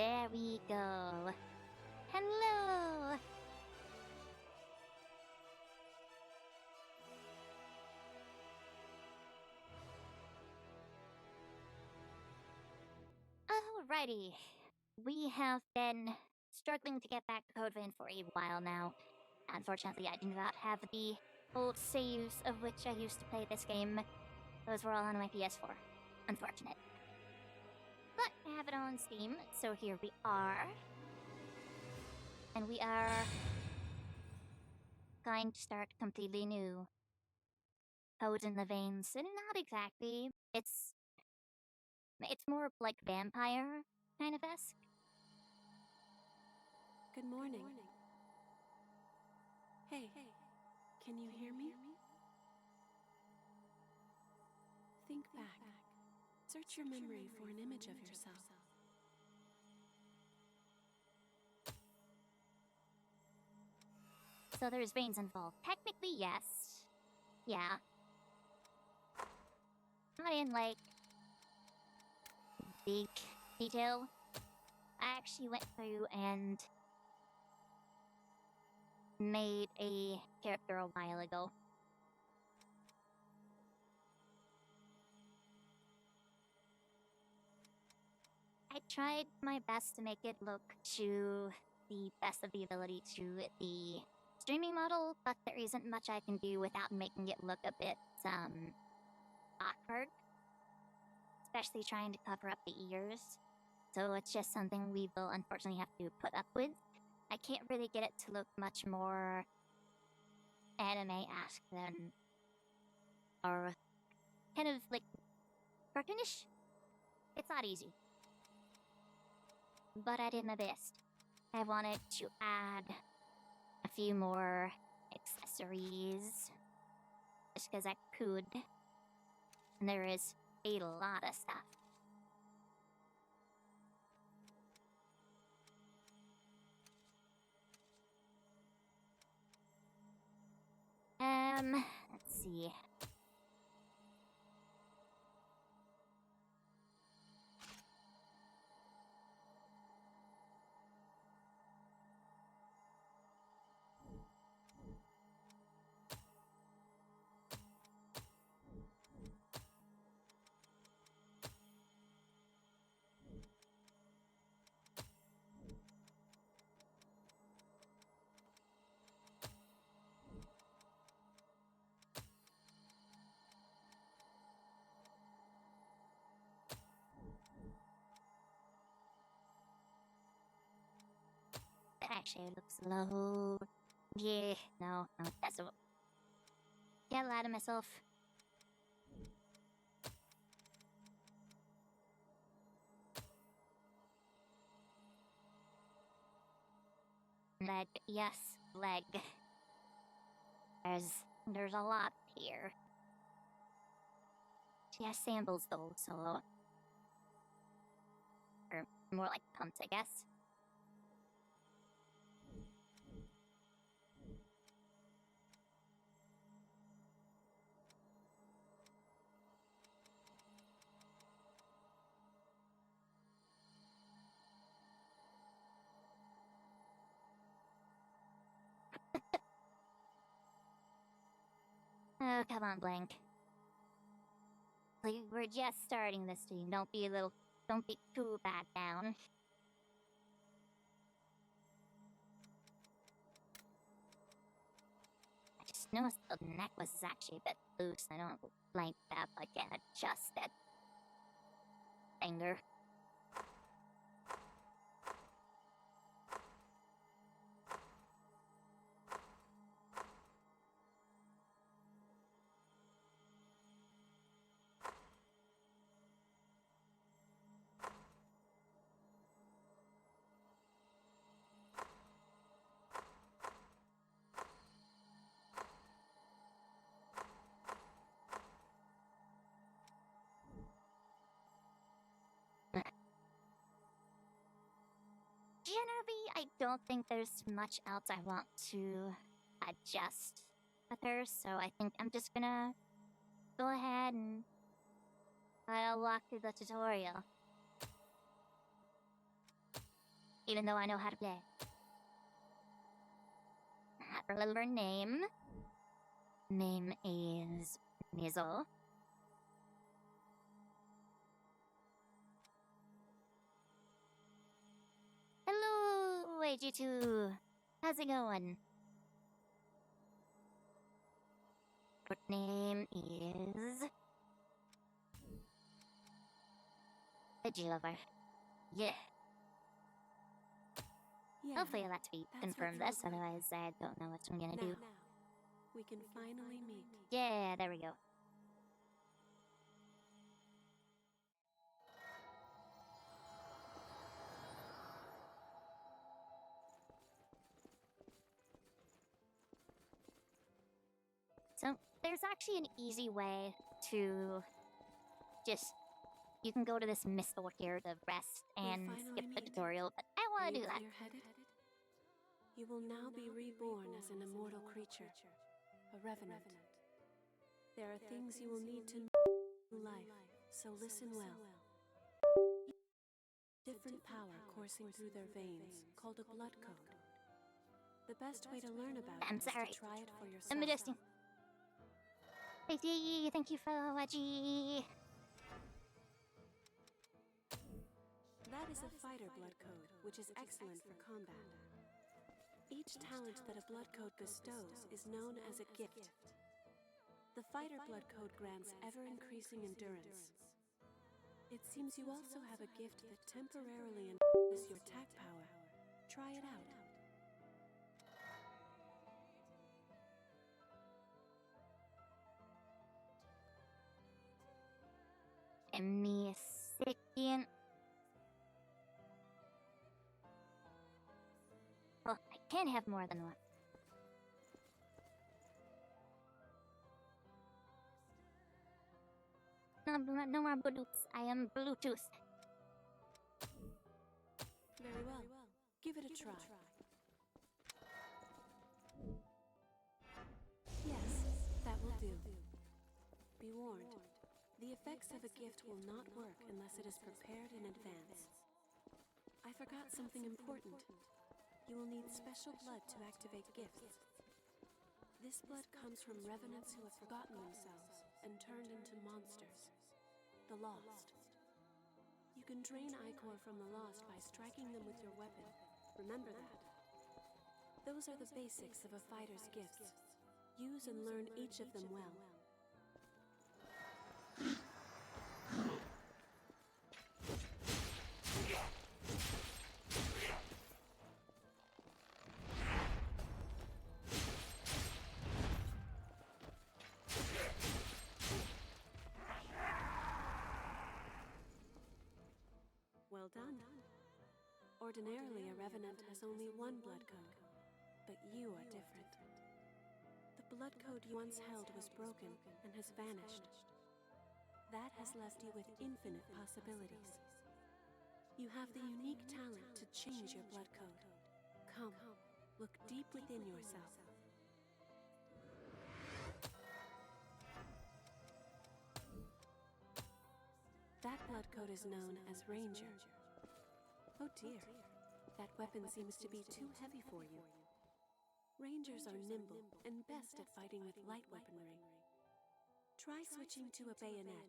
There we go. Hello! Alrighty. We have been struggling to get back to Codevin for a while now. Unfortunately, I do not have the old saves of which I used to play this game. Those were all on my PS4. Unfortunate. But I have it on Steam, so here we are. And we are going to start completely new. Code in the veins. Not exactly. It's more like vampire kind of esque. Good morning. Hey, can you hear me? Think back. Search your memory for an image of yourself. So there's veins involved. Technically, yes. Yeah. Not in, like, big detail. I actually went through and made a character a while ago. I tried my best to make it look to the best of the ability to the streaming model, but there isn't much I can do without making it look a bit, awkward. Especially trying to cover up the ears. So it's just something we will unfortunately have to put up with. I can't really get it to look much more anime-esque than... or kind of, like, cartoonish. It's not easy. But I did my best. I wanted to add a few more accessories. Just because I could. And there is a lot of stuff. Let's see. Actually, it looks low. Yeah, no, that's a... Get out of myself. Leg, yes, leg. There's a lot here. She has sandals though, so... or more like pumps, I guess. Oh, come on, Blank. We're just starting this team. Don't be too bad down. I just noticed the necklace is actually a bit loose. I don't like that, but I can't adjust that finger. Generally, I don't think there's much else I want to adjust with her, so I think I'm just gonna go ahead and I'll walk through the tutorial. even though I know how to play. Her little name. Name is Mizo. Hello, Wedgie 2. How's it going? Her name is Wedgie Lover. Yeah. Yeah, Hopefully I'll have to be that's confirmed what this, you look like. otherwise I don't know what I'm gonna do. Now, we can finally meet. Yeah, there we go. So, there's actually an easy way to just... You can go to this Mistle here to rest and skip the tutorial, but I Are want to you do that. clear-headed? You will now be reborn as an immortal creature, a revenant. There are things you will need to know in life, so listen well. Different power coursing through their veins, called a blood code. The best way to learn about I'm it is sorry. to try it for yourself. I'm adjusting. Thank you for Wedgie. That is a fighter blood code, which is excellent for combat. Each talent that a blood code bestows is known as a gift. The fighter blood code grants ever-increasing endurance. It seems you also have a gift that temporarily increases your attack power. Try it out. Give me a second. Well, I can't have more than one. No more Bluetooth. I am Bluetooth. Very well. Give it a try. Yes, that will do. Be warned. The effects of a gift will not work unless it is prepared in advance. I forgot something important. You will need special blood to activate gifts. This blood comes from revenants who have forgotten themselves and turned into monsters. The Lost. You can drain Ichor from the Lost by striking them with your weapon. Remember that. Those are the basics of a fighter's gifts. Use and learn each of them well. Well done. Ordinarily, a revenant has only one blood code, but you are different. The blood code you once held was broken and has vanished. That has left you with infinite possibilities. You have the unique talent to change your blood code. Come, look deep within yourself. That blood code is known as Ranger. Oh dear, that weapon seems to be too heavy for you. Rangers are nimble and best at fighting with light weaponry. Try switching to a bayonet.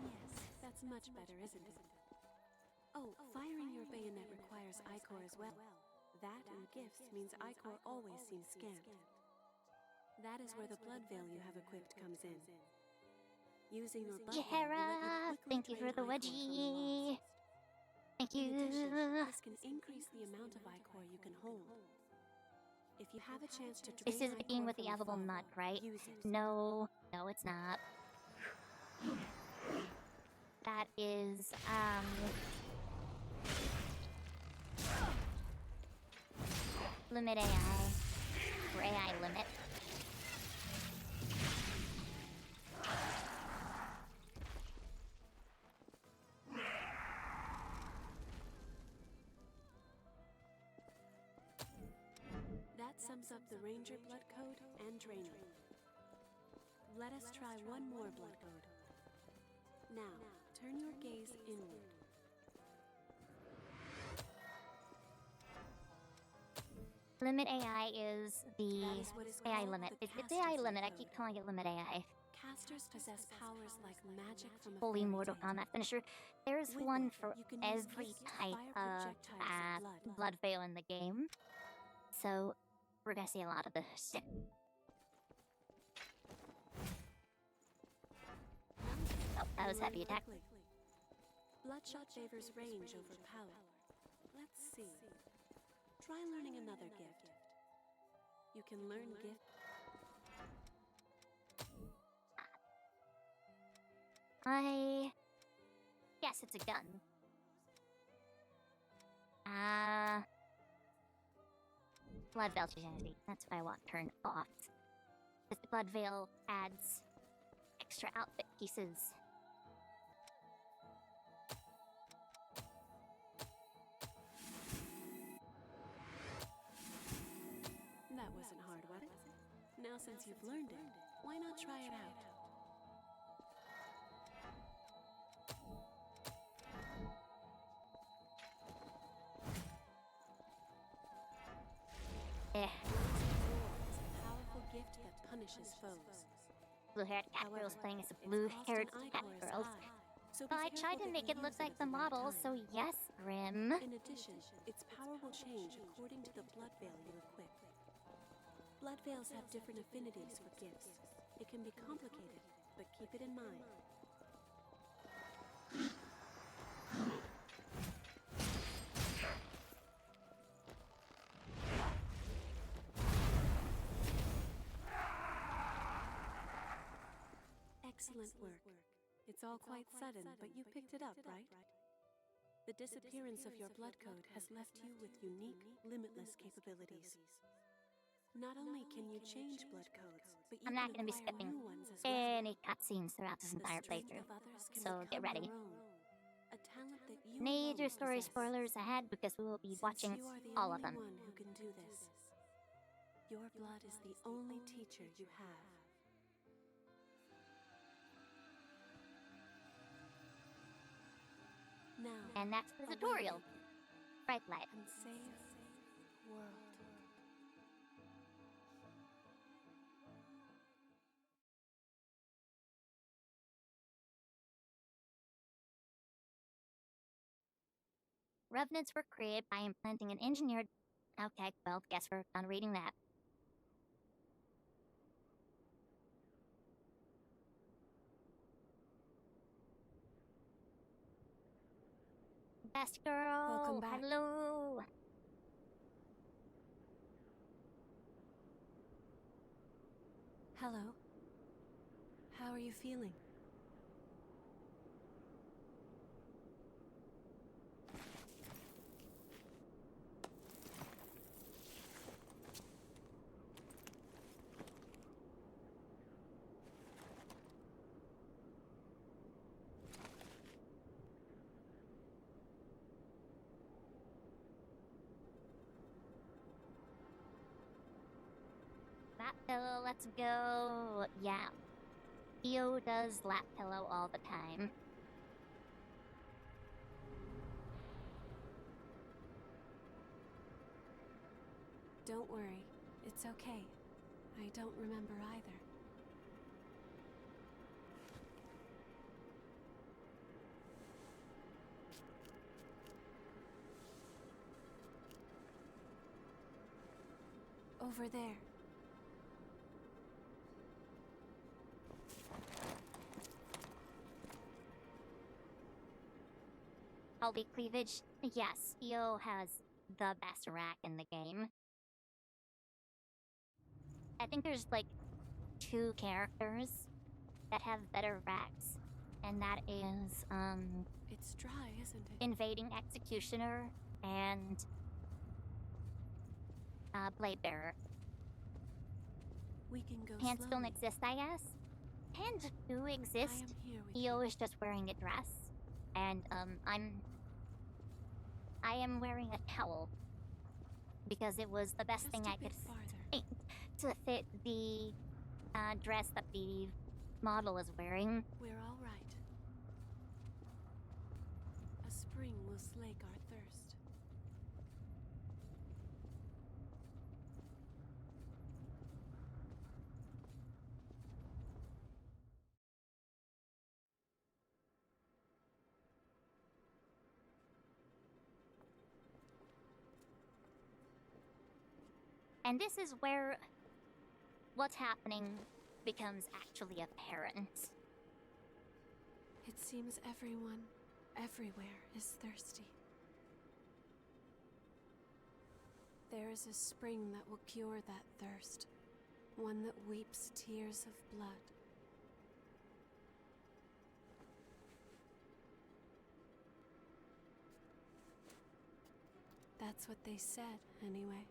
Yes, that's much better, isn't it? Oh, firing your bayonet requires Ichor as well. That and gifts means Ichor always seems scant. That is where the blood veil you have equipped comes in. Using your blood veil will let you quickly Thank you for drain the Ichor from the Wedgie. Lost. Thank In addition, you. this can increase the amount of Ichor you can hold. If you have a chance to This drain is the game Ichor with the from available foe, nut, right? use it. No, it's not. That is, limit AI. Or AI limit. That sums up the Ranger blood code and training. Let us try one more blood code. Now, Turn your gaze inward. Limit AI is the That is what is AI called limit. the It's AI caster's limit. I method. keep calling it limit AI. Casters possess powers like magic from a Fully fairy Mortal tale. Kombat finisher. There's With one it, for you can use every gifts to type fire of projectiles of blood. blood veil in the game. So we're gonna see a lot of this. Oh, that was heavy attack. Bloodshot favors range over power. Let's see. Try learning another gift. You can learn gift. I guess it's a gun. Blood veil humanity. That's what I want turned off. Because the blood veil adds extra outfit pieces. That wasn't hard, was it? Now since you've learned it, why not try it out? Eh. It's a powerful gift that punishes foes. Blue-haired cat However, girl's playing as a its blue-haired cost on cat Ichor is girl. high, so Well, be I tried careful to that make you it look use like at the right model, time. so yes, Grim. In addition, its power will change according to the blood veil you equip. Blood veils have different affinities for gifts. It can be complicated, but keep it in mind. Excellent work. It's all quite sudden, but you picked it up, right? The disappearance of your blood code has left you with unique, limitless capabilities. Not only can you change blood codes, but you I'm not can gonna be acquire skipping new ones as well. any cutscenes throughout this The entire strength playthrough. of others can So get become ready. your own. A talent that you Major alone story possess. spoilers ahead because we will be Since watching you are the all only of them. one who can do this. Your blood is the only teacher you have. Now, And that's the away tutorial. with you Bright light. and save the world. Revenants were created by implanting an engineered... Okay, well, guess we're done reading that. Best girl! Welcome back. Hello! Hello. How are you feeling? Lap pillow, let's go. Yeah. Theo does lap pillow all the time. Don't worry. It's okay. I don't remember either. Over there. Holy cleavage. Yes, Theo has the best rack in the game. I think there's like 2 characters that have better racks. And that is, It's dry, isn't it? Invading Executioner and Blade Bearer. We can go Pants don't slowly. exist, I guess. Pants do I exist. am here with Theo you. is just wearing a dress. And, I am wearing a towel. Because it was the best Just thing a I could bit farther. find to fit the dress that the model is wearing. We're all right. spring will slake our thirst. And this is where what's happening becomes actually apparent. It seems everyone, everywhere, is thirsty. There is a spring that will cure that thirst, one that weeps tears of blood. That's what they said, anyway.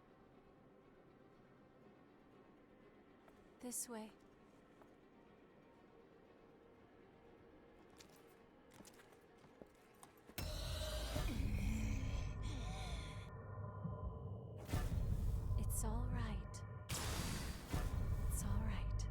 This way. It's all right. It's all right.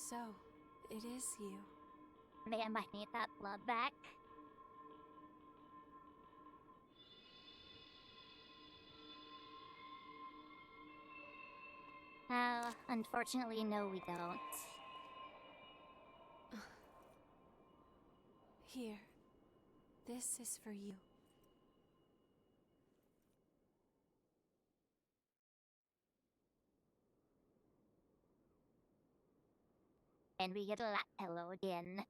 So, it is you. Maybe I might need that blood back. Unfortunately, no, we don't. Here. This is for you. And we get a lap pillow again.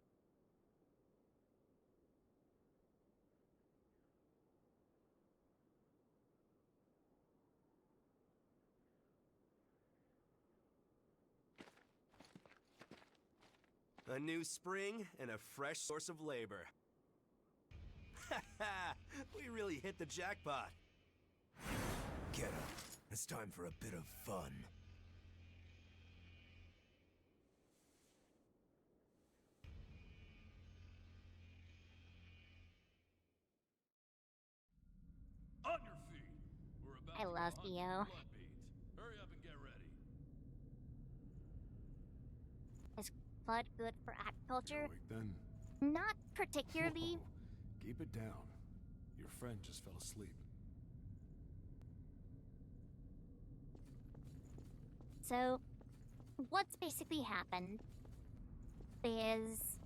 A new spring and a fresh source of labor. Ha ha! We really hit the jackpot. Get up. It's time for a bit of fun. On your feet. We're about I to love hunt Theo. blood beads. Hurry up and get ready. Is blood good for agriculture? Awake then. Not particularly. Whoa. Keep it down. Your friend just fell asleep. So, what's basically happened is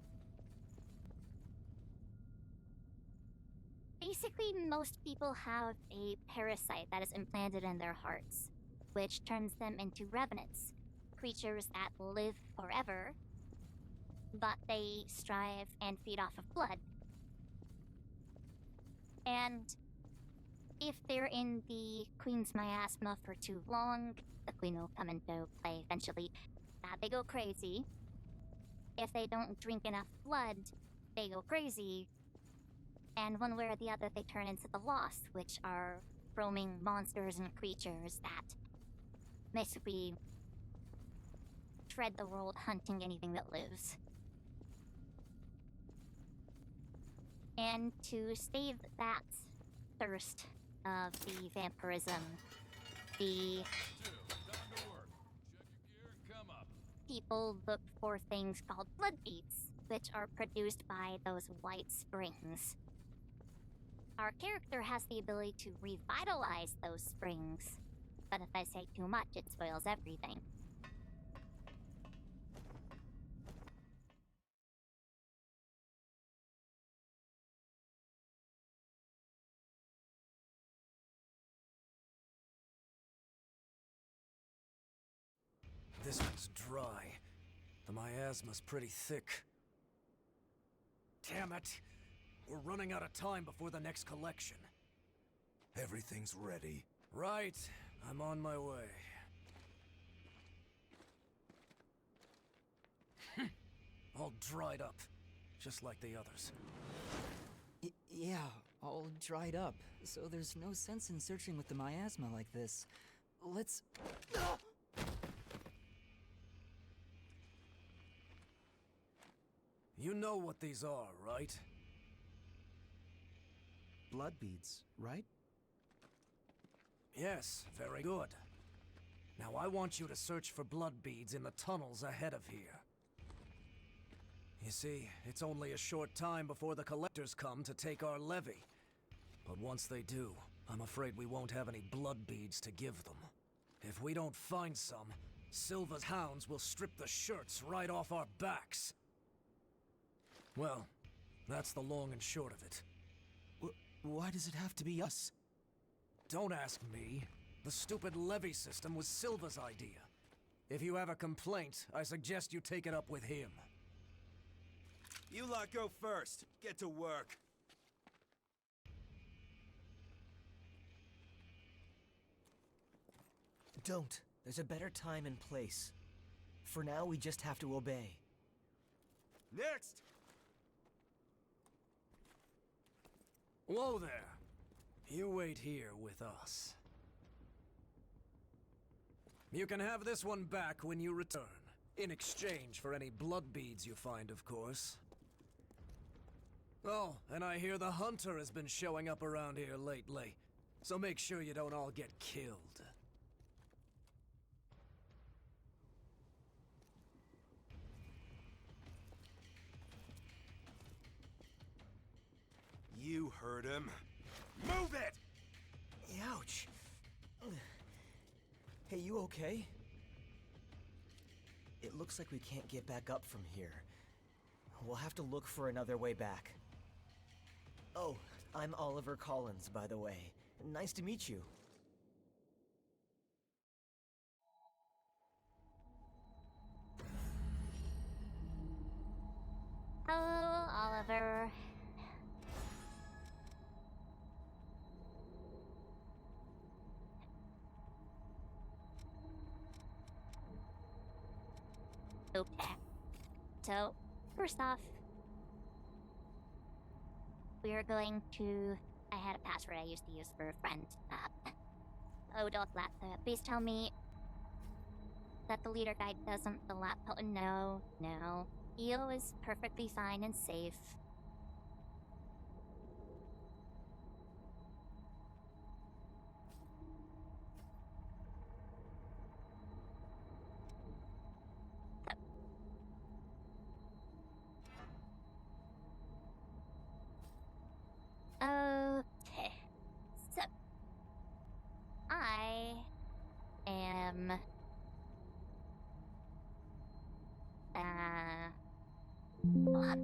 basically most people have a parasite that is implanted in their hearts, which turns them into revenants, creatures that live forever, but they strive and feed off of blood. And if they're in the queen's miasma for too long, the queen will come into play eventually. They go crazy. If they don't drink enough blood, they go crazy. And one way or the other, they turn into the Lost, which are roaming monsters and creatures that basically tread the world hunting anything that lives. And to stave that thirst of the vampirism, the Time to work. Check your gear and come up. people look for things called blood beads, which are produced by those white springs. Our character has the ability to revitalize those springs, but if I say too much, it spoils everything. This one's dry. The miasma's pretty thick. Damn it! We're running out of time before the next collection. Everything's ready. Right. I'm on my way. All dried up, just like the others. Yeah, all dried up, so there's no sense in searching with the miasma like this. Let's... You know what these are, right? Blood beads, right? Yes, very good. Now I want you to search for blood beads in the tunnels ahead of here. You see, it's only a short time before the collectors come to take our levy. But once they do, I'm afraid we won't have any blood beads to give them. If we don't find some, Silva's hounds will strip the shirts right off our backs. Well, that's the long and short of it. Why does it have to be us? Don't ask me. The stupid levy system was Silva's idea. If you have a complaint, I suggest you take it up with him. You lot go first. Get to work. Don't. There's a better time and place. For now, we just have to obey. Next! Whoa there. You wait here with us. You can have this one back when you return. In exchange for any blood beads you find, of course. Oh, and I hear the hunter has been showing up around here lately. So make sure you don't all get killed. You heard him. Move it! Ouch. Hey, you okay? It looks like we can't get back up from here. We'll have to look for another way back. Oh, I'm Oliver Collins, by the way. Nice to meet you. Hello, Oliver. Okay. So, first off, we're going to... I had a password I used to use for a friend. Oh, don't laugh. Please tell me that the leader guide doesn't the laptop. No, no. EO is perfectly fine and safe. Okay. So, I am well, I'm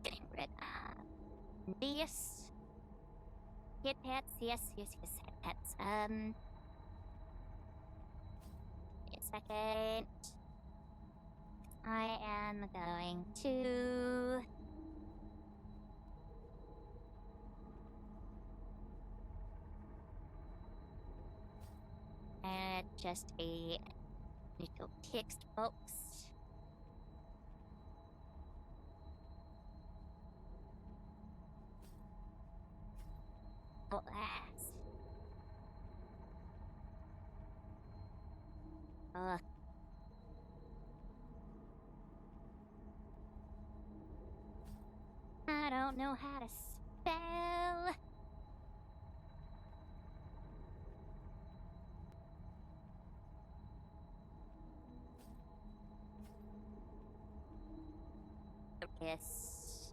getting rid of these hit pets. Yes, hit pets. Wait a second. I am going to add just a little text box. Alas. I don't know how to spell. Yes.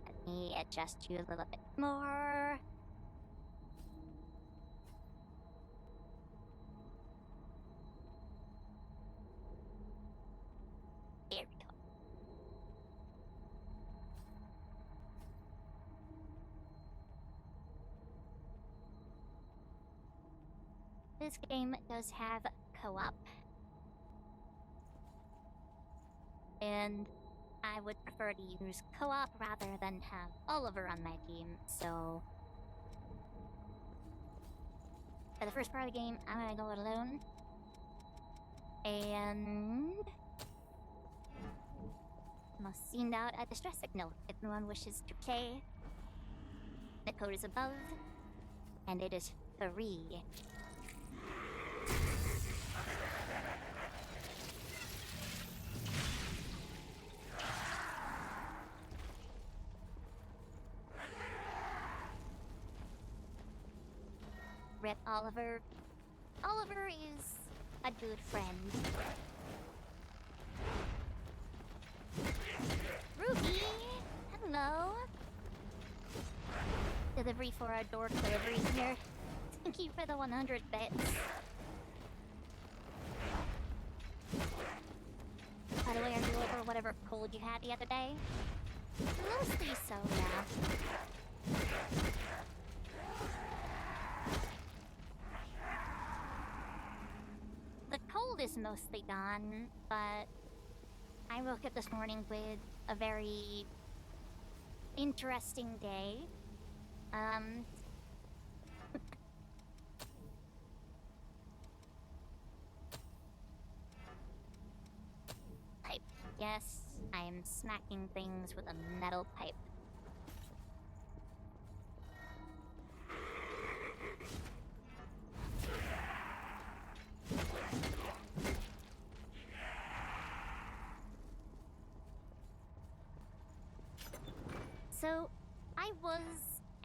Let me adjust you a little bit more. There we go. This game does have co-op. and I would prefer to use co-op rather than have Oliver on my team, so for the first part of the game, I'm gonna go it alone. And must send out a distress signal if anyone wishes to play. The code is above, and it is free. Rip Oliver. Oliver is a good friend. Ruby! Hello! Delivery for our door delivery here. Thank you for the 100 bits. By the way, are you over whatever cold you had the other day? Mostly so, yeah. The cold is mostly gone, but I woke up this morning with a very interesting day. Pipe. Yes, I am smacking things with a metal pipe. So, I was,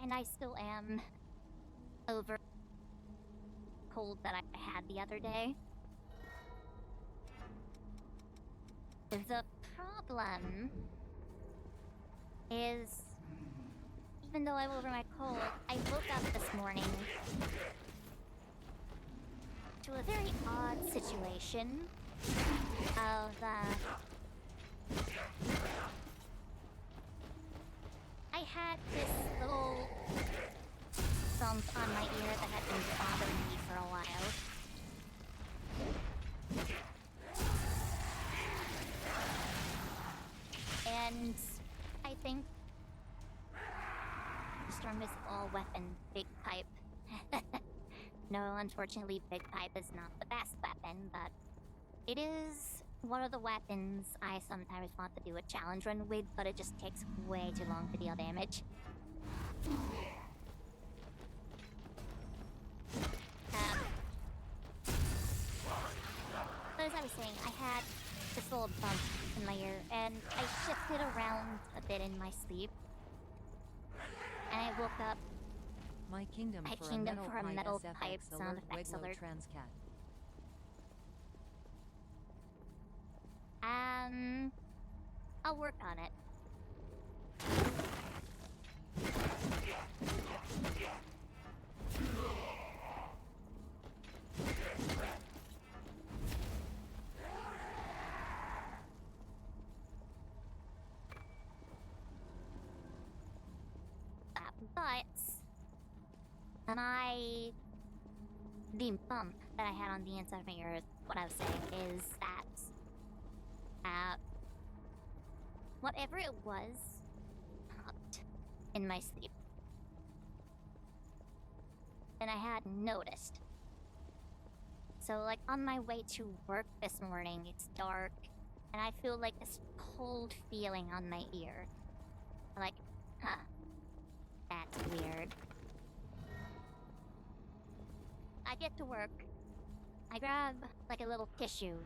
and I still am, over cold that I had the other day. The problem is, even though I'm over my cold, I woke up this morning to a very odd situation of, I had this little bump on my ear that had been bothering me for a while. And I think Storm is all weapon, big pipe. No, unfortunately, big pipe is not the best weapon, but it is one of the weapons I sometimes want to do a challenge run with, but it just takes way too long to deal damage. So as I was saying, I had this little bump in my ear, and I shifted around a bit in my sleep. And I woke up. My kingdom My for kingdom a metal for a pipe metal SFX pipe sound alert effects Weglo alert. Transcat. I'll work on it. But the bump that I had on the inside of my ear, what I was saying is that whatever it was popped in my sleep. And I hadn't noticed. So like on my way to work this morning, it's dark, and I feel like this cold feeling on my ear. Like, huh. That's weird. I get to work. I grab like a little tissue,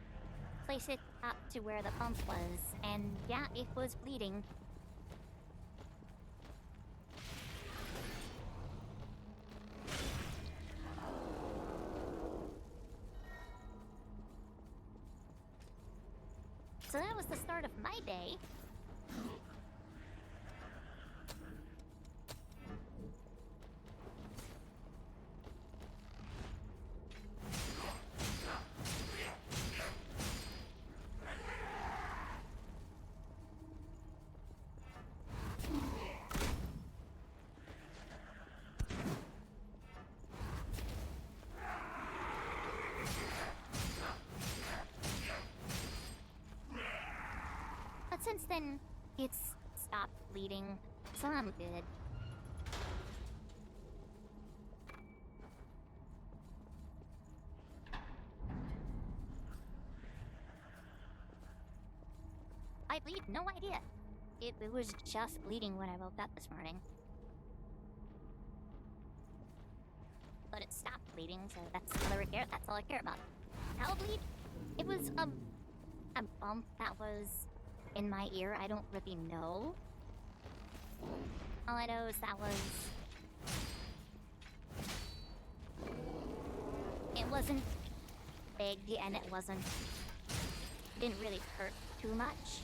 place it up to where the bump was, and yeah, it was bleeding. So that was the start of my day. then it's stopped bleeding, so I'm good. I bleed? No idea. It was just bleeding when I woke up this morning. But it stopped bleeding, so that's all I care about. How it bleed? It was a bump that was in my ear. I don't really know. All I know is that it wasn't big and it didn't really hurt too much.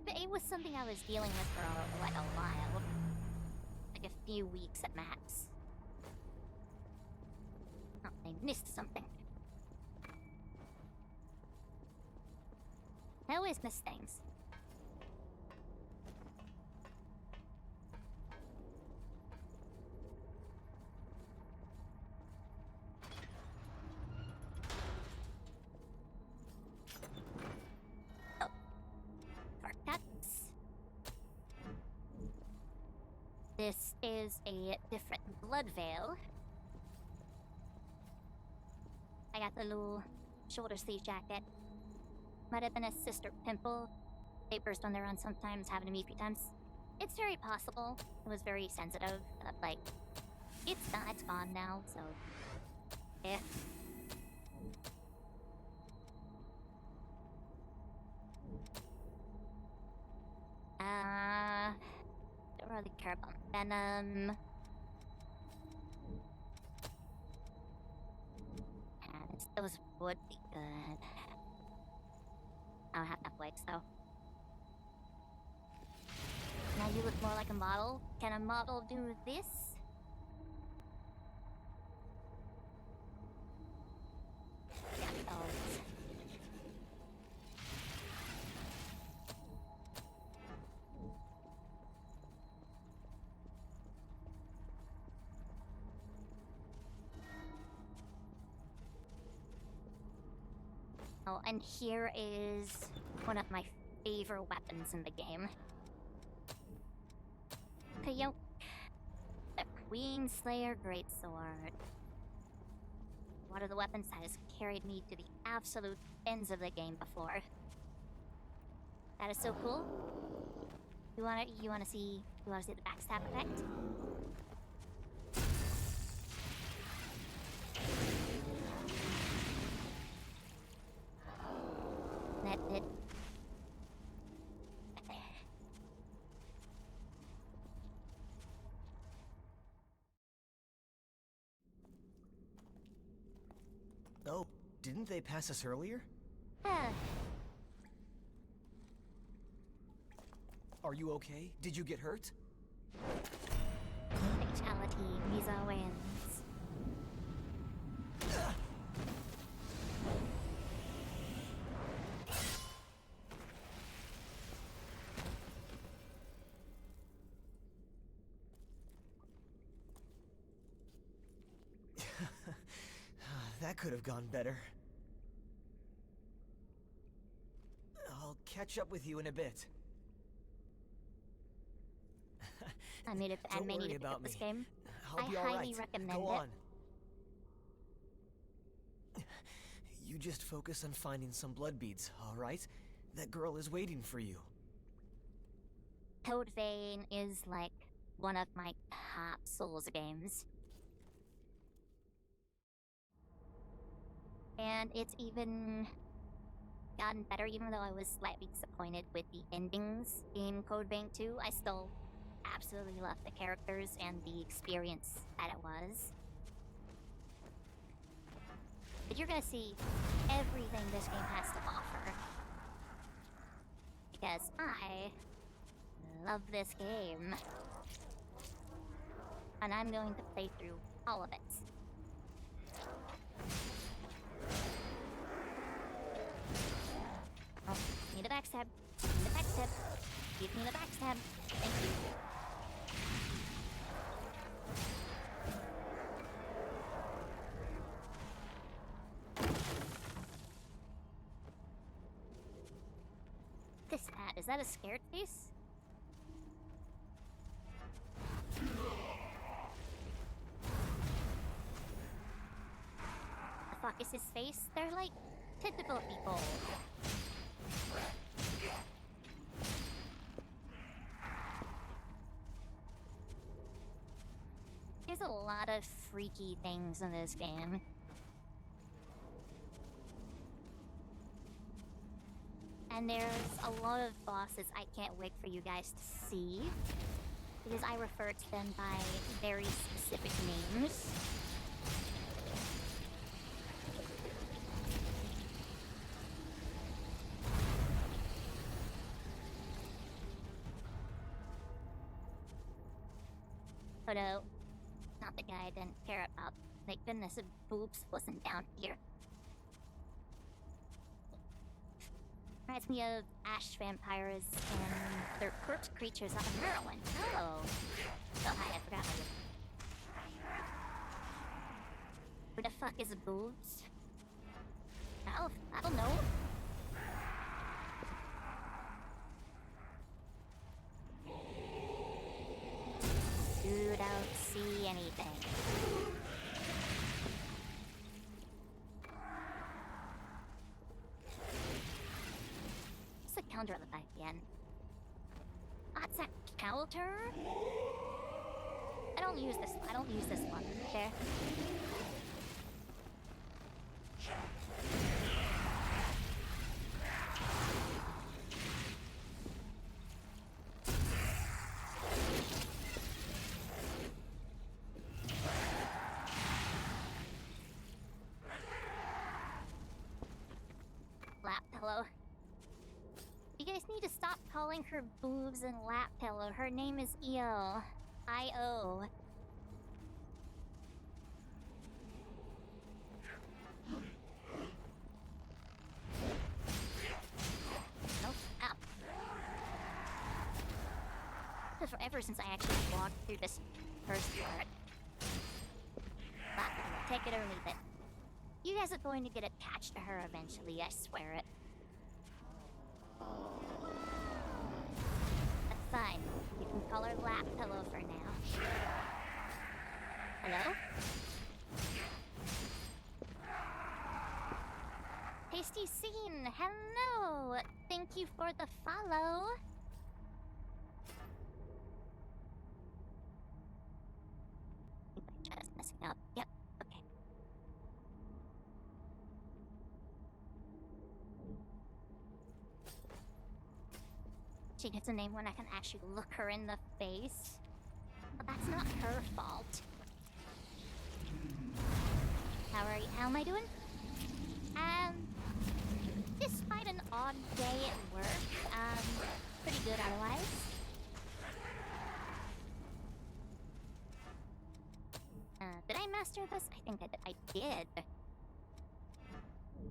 But it was something I was dealing with for like a while. Like a few weeks at max. Oh, I missed something. I always miss things. This is a different blood veil. I got the little shoulder sleeve jacket. Might have been a sister pimple. They burst on their own sometimes, happened to me a few times. It's very possible. It was very sensitive. Like, it's gone now, so... eh. Don't really care about venom. And those would be good. I don't have enough legs, though. Now you look more like a model. Can a model do this? Yeah, those. Oh, and here is one of my favorite weapons in the game. Coyote. The Queen Slayer Greatsword. One of the weapons that has carried me to the absolute ends of the game before. That is so cool. You wanna see the backstab effect? That did. Oh, didn't they pass us earlier? Are you okay? Did you get hurt? Fatality, Mizo wins. That could have gone better. I'll catch up with you in a bit. I may need to pick up this game. I highly recommend Go it. on. You just focus on finding some blood beads, all right? That girl is waiting for you. Code Vein is like one of my top Souls games. And it's even gotten better, even though I was slightly disappointed with the endings in Code Vein 2. I still absolutely love the characters and the experience that it was. But you're gonna see everything this game has to offer. Because I love this game. And I'm going to play through all of it. backstab. Give me the backstab. Give me the backstab. Thank you. This hat, is that a scared face? The fuck is his face? They're like typical people. There's a lot of freaky things in this game. And there's a lot of bosses I can't wait for you guys to see, because I refer to them by very specific names. Oh no, not the guy I didn't care about. Thank goodness Boobs wasn't down here. Reminds me of ash vampires and their corpse creatures out of Maryland. Oh. Oh, hi, I forgot my... Who the fuck is Boobs? I don't know. You don't see anything. What's the counter on the back again? What's a counter? I don't use this one. There. Lap pillow. You guys need to stop calling her boobs and lap pillow. Her name is Io. I-O. Nope. Ow. It's been forever since I actually walked through this first part. Lap pillow. Take it or leave it. You guys are going to get attached to her eventually, I swear it. That's fine. You can call her lap pillow for now. Hello? Tasty Scene, hello! Thank you for the follow. I think my chat is messing up. Yep, okay. She gets a name when I can actually look her in the face. But that's not her fault. How am I doing? Despite an odd day at work, pretty good otherwise. Did I master this? I think I did.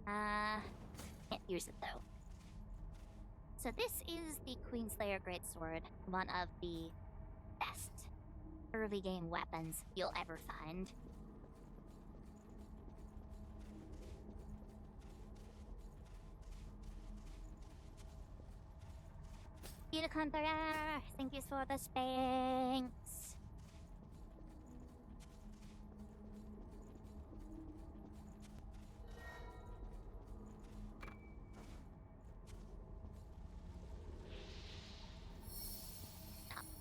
Can't use it though. So this is the Queenslayer Greatsword, one of the best early game weapons you'll ever find. Unicorn Thara, thank you for the spanks.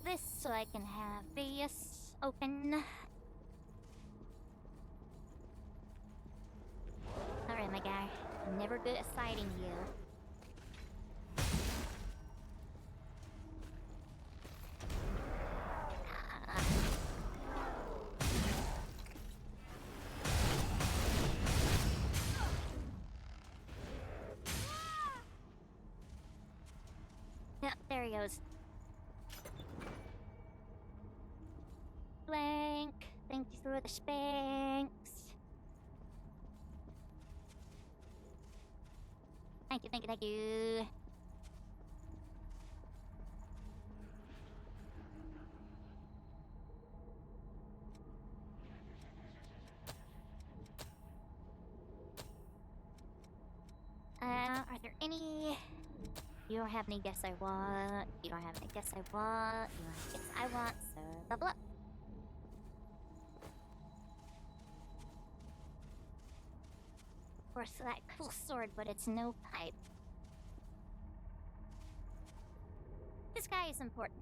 This so I can have this open. Alright, my guy. I'm never good at sighting you. Yep, there he goes. Blank. Thank you for the spanks. Thank you, thank you, thank you. Are there any? You don't have any guess I want. You don't have any guess I want. You don't have guess I want. So level up. Of course, that cool sword, but it's no pipe. This guy is important.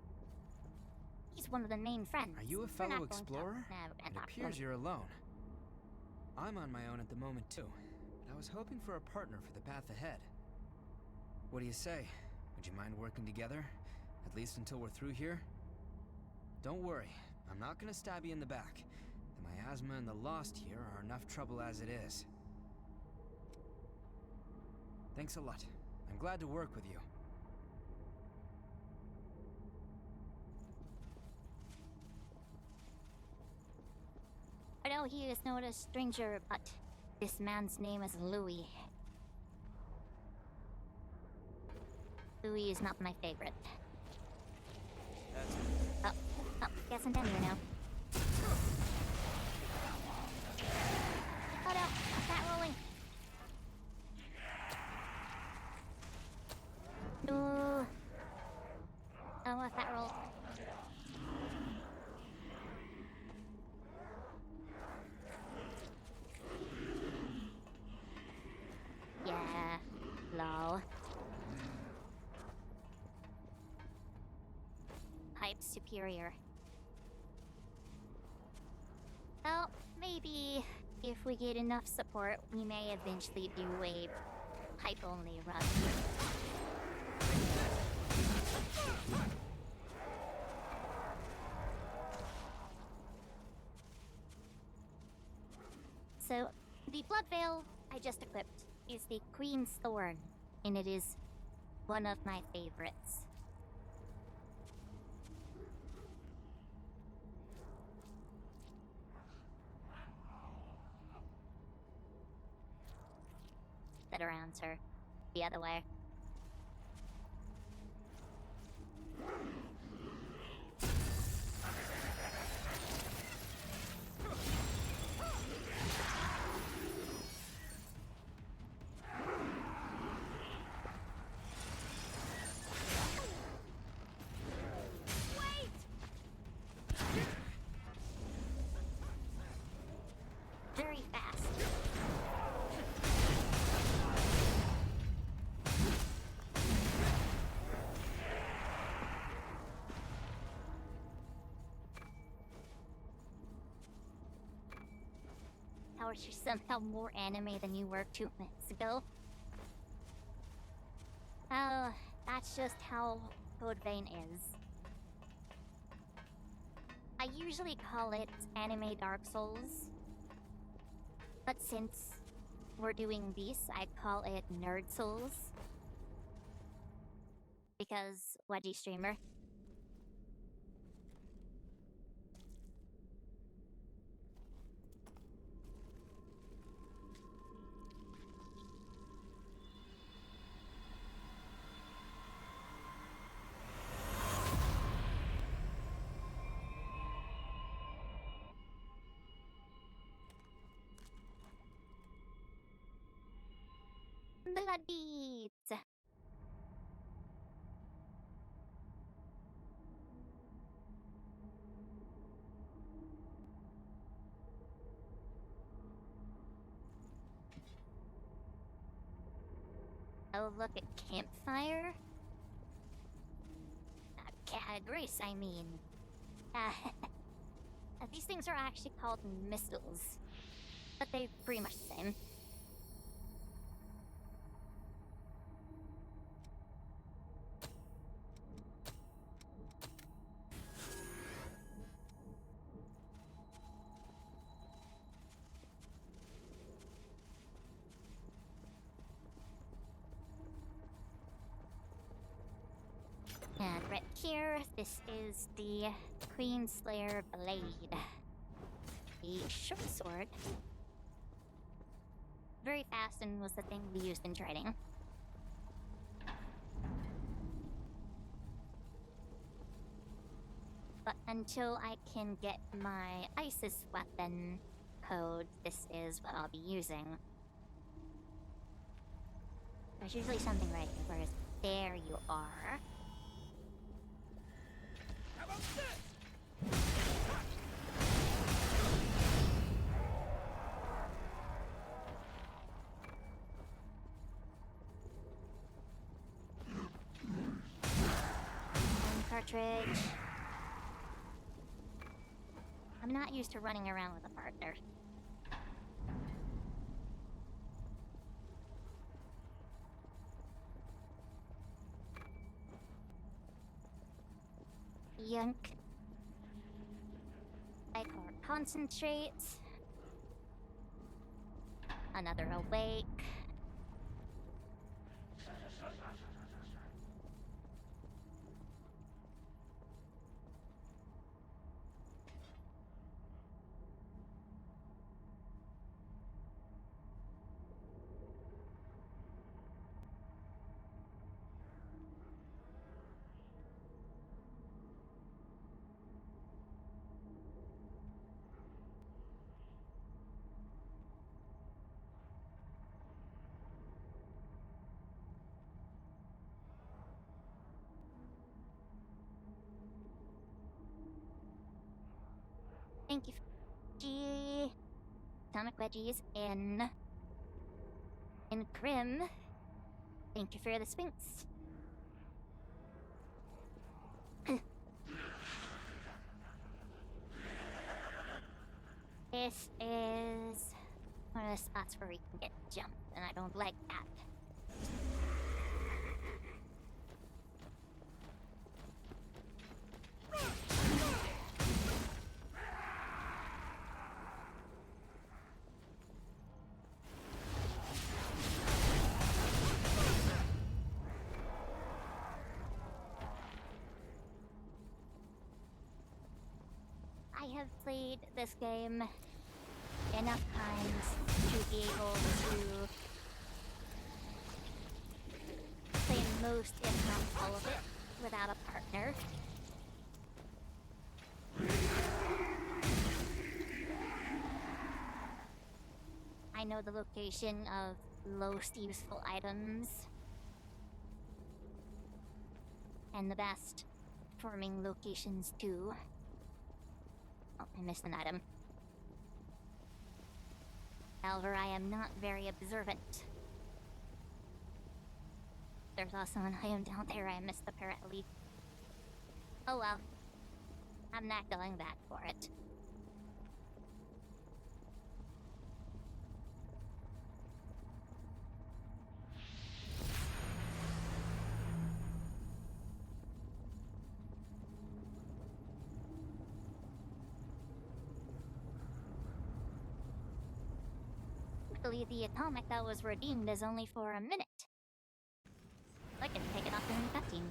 He's one of the main friends. Are you a We're fellow not going to- explorer? Nah, we're gonna It talk to appears him. you're alone. I'm on my own at the moment too, but I was hoping for a partner for the path ahead. What do you say? Would you mind working together? At least until we're through here? Don't worry, I'm not gonna stab you in the back. The miasma and the lost here are enough trouble as it is. Thanks a lot. I'm glad to work with you. I know he is not a stranger, but this man's name is Louis. Louis is not my favorite. Oh, guess I'm done here now. Oh no, not rolling. No. Oh, what's that roll? Yeah, lol. Pipe superior. Well, maybe if we get enough support, we may eventually do a pipe-only run. So, the blood veil I just equipped is the Queen's Thorn, and it is one of my favorites. Better answer the other way. Very fast. How is you somehow more anime than you were 2 minutes ago? Oh, that's just how Code Vein is. I usually call it Anime Dark Souls. But since we're doing this, I call it Nerd Souls. Because Wedgie streamer. Blood beads. Oh, look at campfire. Grace, I mean. These things are actually called missiles, but they're pretty much the same. And right here, this is the Queenslayer Blade. The short sword. Very fast and was the thing we used in trading. But until I can get my ISIS weapon code, this is what I'll be using. There's usually something right here. Whereas there you are. How about this? One cartridge. I'm not used to running around with a partner. Yunk. I call concentrate. Another awake. Thank you, G. Atomic wedgies in Crim. Thank you for the Sphinx. This is one of the spots where we can get jumped, and I don't like that. I have played this game enough times to be able to play most, if not all of it, without a partner. I know the location of most useful items and the best forming locations too. Oh, I missed an item. However, I am not very observant. There's also an item down there I missed apparently. Oh well. I'm not going back for it. Luckily, the atomic that was redeemed is only for a minute. I can take it off in the cutscene.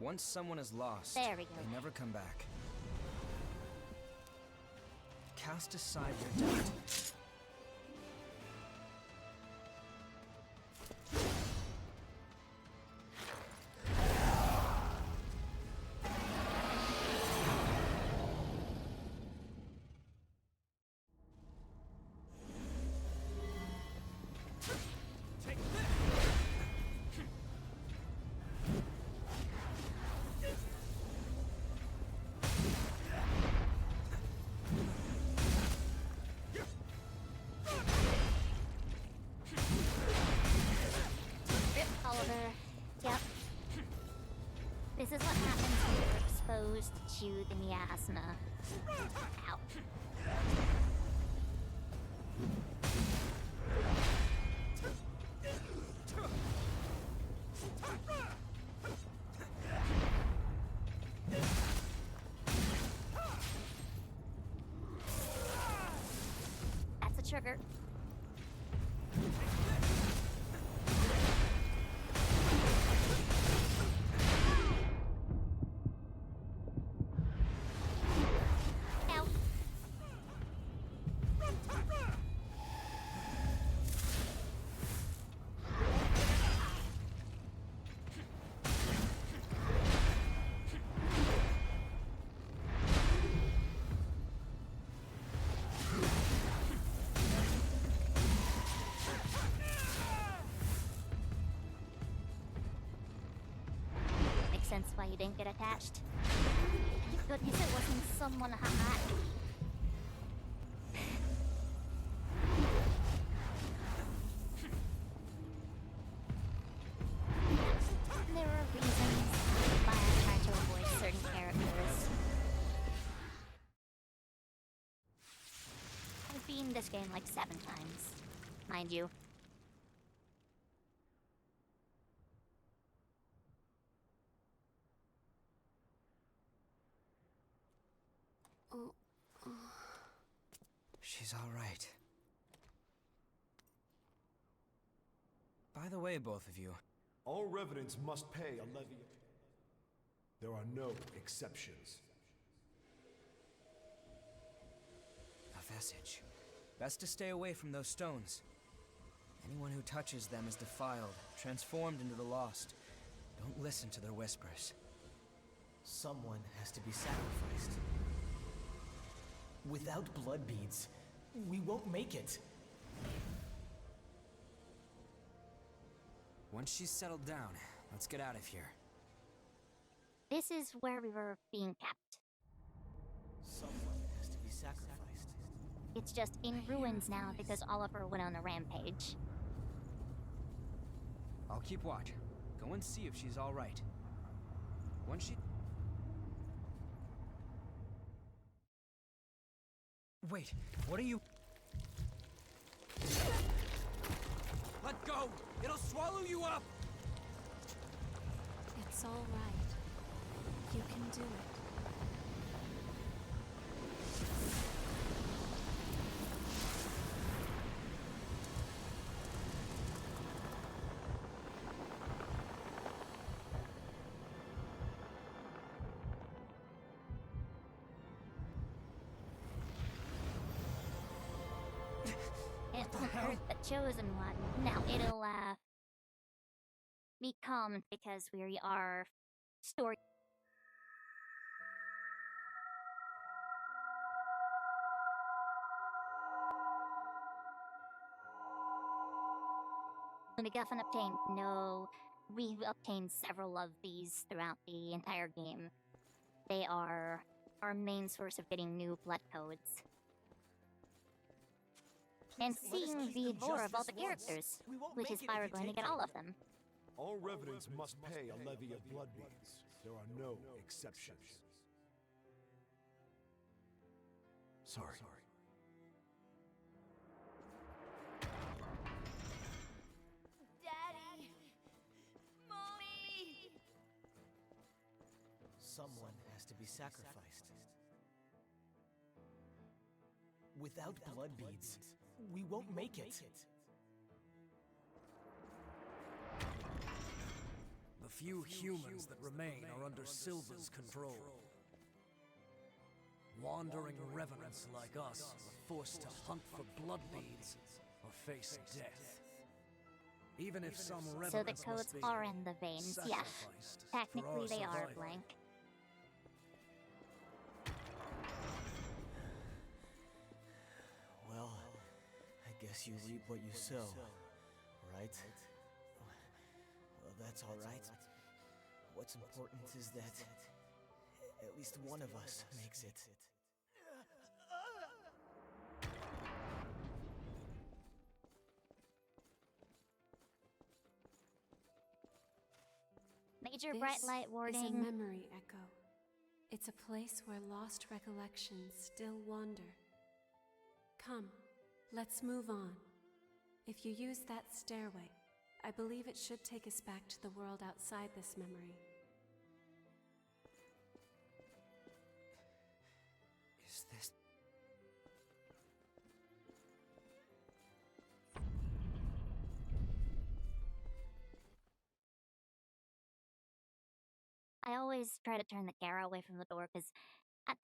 Once someone is lost, There we go. they never come back. Cast aside your doubt. Yep. This is what happens when you're exposed to the miasma. Ow. That's a trigger. Ow. sense why you didn't get attached. Thank goodness it wasn't someone hot. There are reasons why I try to avoid certain characters. I've beaten this game like 7 times, mind you. She's all right. By the way, both of you, All revenants must pay a levy. There are no exceptions. a vestige. Best to stay away from those stones. Anyone who touches them is defiled, transformed into the lost. Don't listen to their whispers. Someone has to be sacrificed. Without blood beads, we won't make it. Once she's settled down, let's get out of here. This is where we were being kept. Someone has to be sacrificed. It's just in ruins now because Oliver went on a rampage. I'll keep watch. Go and see if she's all right. Once she... Wait, what are you... Let go! It'll swallow you up! It's all right. You can do it. It won't hurt the chosen one. Now it'll, be calm because we are story. The MacGuffin obtained. No, we've obtained several of these throughout the entire game. They are our main source of getting new blood codes. And seeing the lore of all the characters, which is why we're going to get all of them. All revenants must pay a levy of blood beads. There are no exceptions. Sorry. Daddy! Mommy! Someone has to be sacrificed. Without blood beads, we won't make it. The few humans that remain are under Silva's control. Wandering revenants like us are forced to hunt for blood beads or face death. Even if some So the revenants codes must be are in the veins, yeah. sacrificed for Technically our they are survival. blank. Well, I guess you reap what you sow, right? Well, that's all right. What's important is that at least one of us makes it. Major bright light This is a warding. memory echo. It's a place where lost recollections still wander. Come, let's move on. If you use that stairway, I believe it should take us back to the world outside this memory. Is this... I always try to turn the camera away from the door because at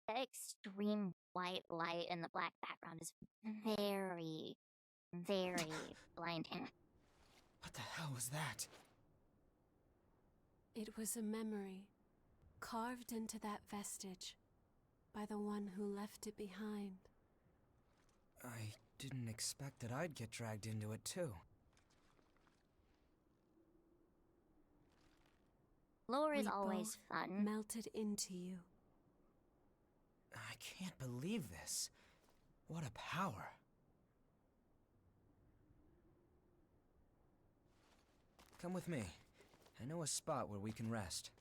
the extreme white light in the black background is very, very blinding. What the hell was that? It was a memory, carved into that vestige, by the one who left it behind. I didn't expect that I'd get dragged into it, too. Lore is We always both fun. melted into you. I can't believe this. What a power. Come with me. I know a spot where we can rest.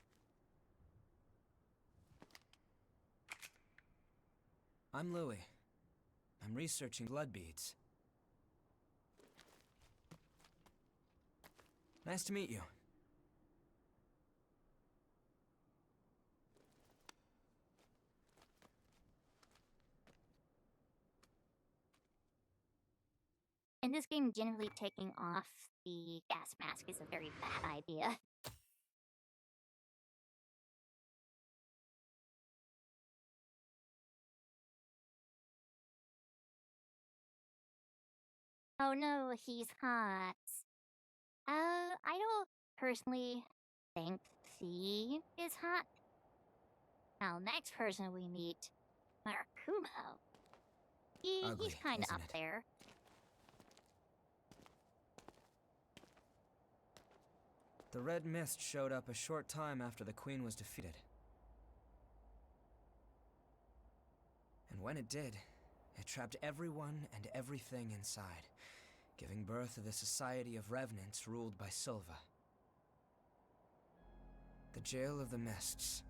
I'm Louis. I'm researching blood beads. Nice to meet you. In this game, generally taking off the gas mask is a very bad idea. Oh no, he's hot. I don't personally think Thea is hot. Now, next person we meet, Markumo. He's Ugly, kinda isn't up it? there. The red mist showed up a short time after the Queen was defeated. And when it did, it trapped everyone and everything inside, giving birth to the Society of Revenants ruled by Silva. The Jail of the Mists.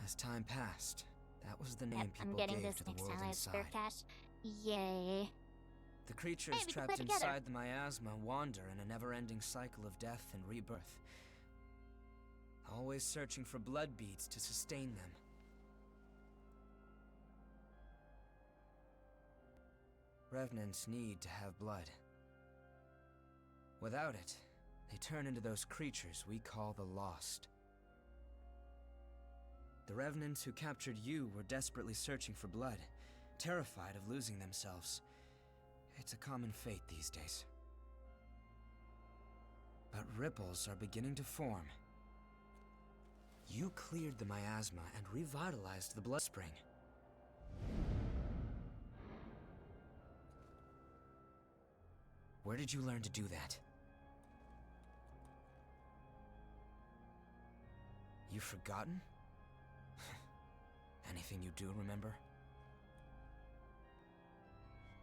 As time passed, that was the name Yep, I'm people getting gave this to the next world time I have inside. spare cash. Yay. The creatures Hey, we can play trapped together. inside the miasma wander in a never-ending cycle of death and rebirth, always searching for blood beads to sustain them. Revenants need to have blood. Without it, they turn into those creatures we call the Lost. The Revenants who captured you were desperately searching for blood, terrified of losing themselves. It's a common fate these days. But ripples are beginning to form. You cleared the miasma and revitalized the blood spring. Where did you learn to do that? You've forgotten? Anything you do remember?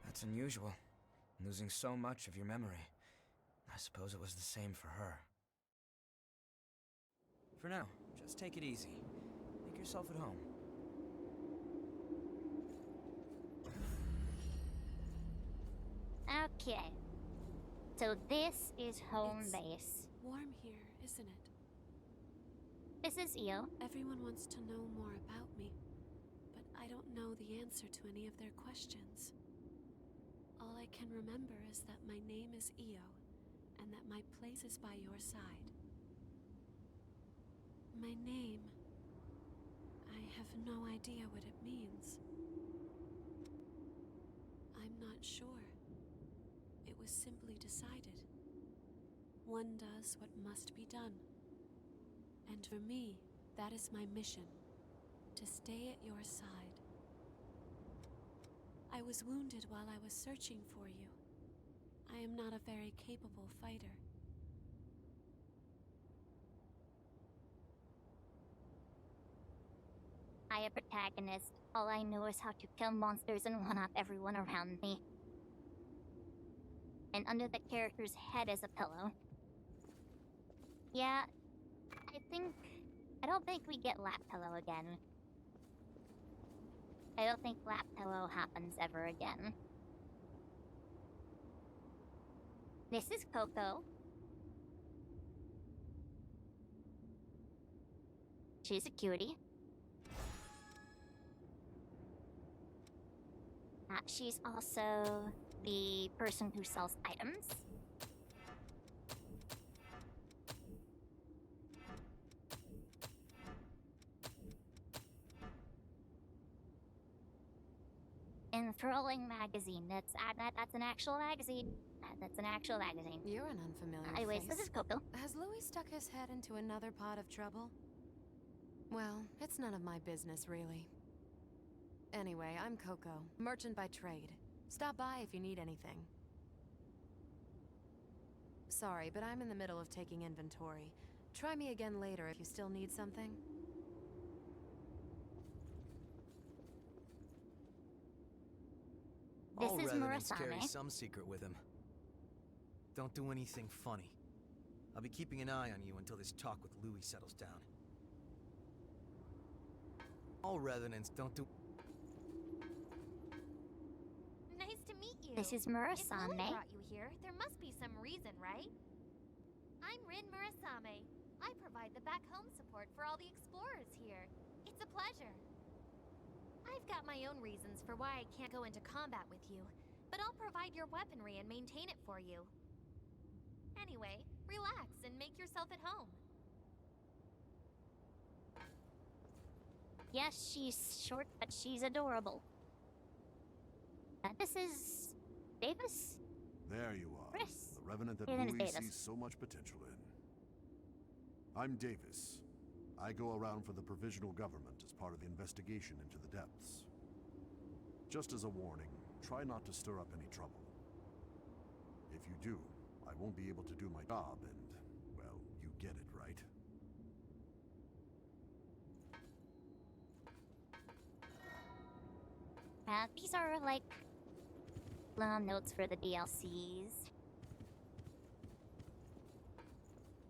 That's unusual, losing so much of your memory. I suppose it was the same for her. For now, just take it easy. Make yourself at home. Okay. So this is home It's base. warm here, isn't it? This is Io. Everyone wants to know more about me, but I don't know the answer to any of their questions. All I can remember is that my name is Io, and that my place is by your side. My name... I have no idea what it means. I'm not sure. It was simply decided. One does what must be done. And for me, that is my mission. To stay at your side. I was wounded while I was searching for you. I am not a very capable fighter. I am a protagonist. All I know is how to kill monsters and one-up everyone around me. And under the character's head is a pillow. Yeah, I don't think we get lap pillow again. I don't think lap pillow happens ever again. This is Coco. She's a cutie. She's also the person who sells items. Enthralling magazine. That's an actual magazine. That's an actual magazine. You're an unfamiliar Anyways, face. this is Coco. Has Louis stuck his head into another pot of trouble? Well, it's none of my business, really. Anyway, I'm Coco, merchant by trade. Stop by if you need anything. Sorry, but I'm in the middle of taking inventory. Try me again later if you still need something. This All is revenants carry Murasame. some secret with him. Don't do anything funny. I'll be keeping an eye on you until this talk with Louis settles down. All revenants don't do... Nice to meet you. This is If Murasame. Louis brought you here, there must be some reason, right? I'm Rin Murasame. I provide the back home support for all the explorers here. It's a pleasure. I've got my own reasons for why I can't go into combat with you, but I'll provide your weaponry and maintain it for you. Anyway, relax and make yourself at home. Yes, she's short, but she's adorable. This is... Davis? There you are. Chris. The revenant that Your name is Louis Davis. sees so much potential in. I'm Davis. I go around for the provisional government as part of the investigation into the depths. Just as a warning, try not to stir up any trouble. If you do, I won't be able to do my job and, well, you get it, right? These are like little notes for the DLCs.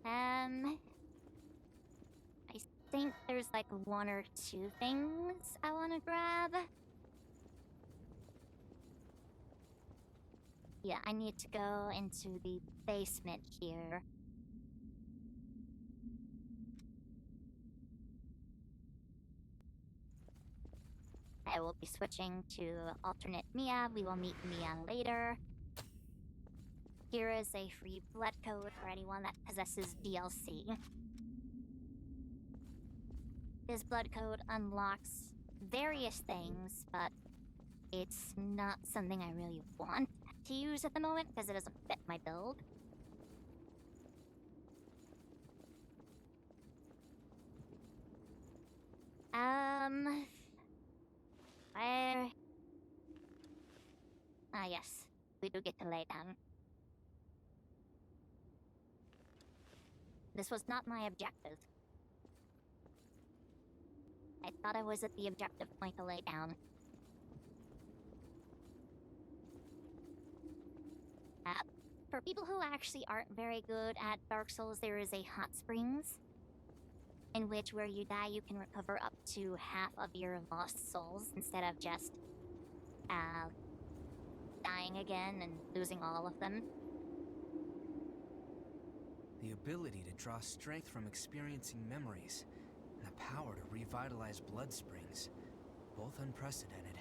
I think there's like one or two things I want to grab. Yeah, I need to go into the basement here. I will be switching to alternate Mia. We will meet Mia later. Here is a free blood code for anyone that possesses DLC. This blood code unlocks various things, but it's not something I really want to use at the moment because it doesn't fit my build. Where... Ah, yes. We do get to lay down. This was not my objective. I thought I was at the objective point to lay down. For people who actually aren't very good at Dark Souls, there is a hot springs, in which where you die, you can recover up to half of your lost souls instead of just dying again and losing all of them. The ability to draw strength from experiencing memories, and the power to revitalize blood springs, both unprecedented.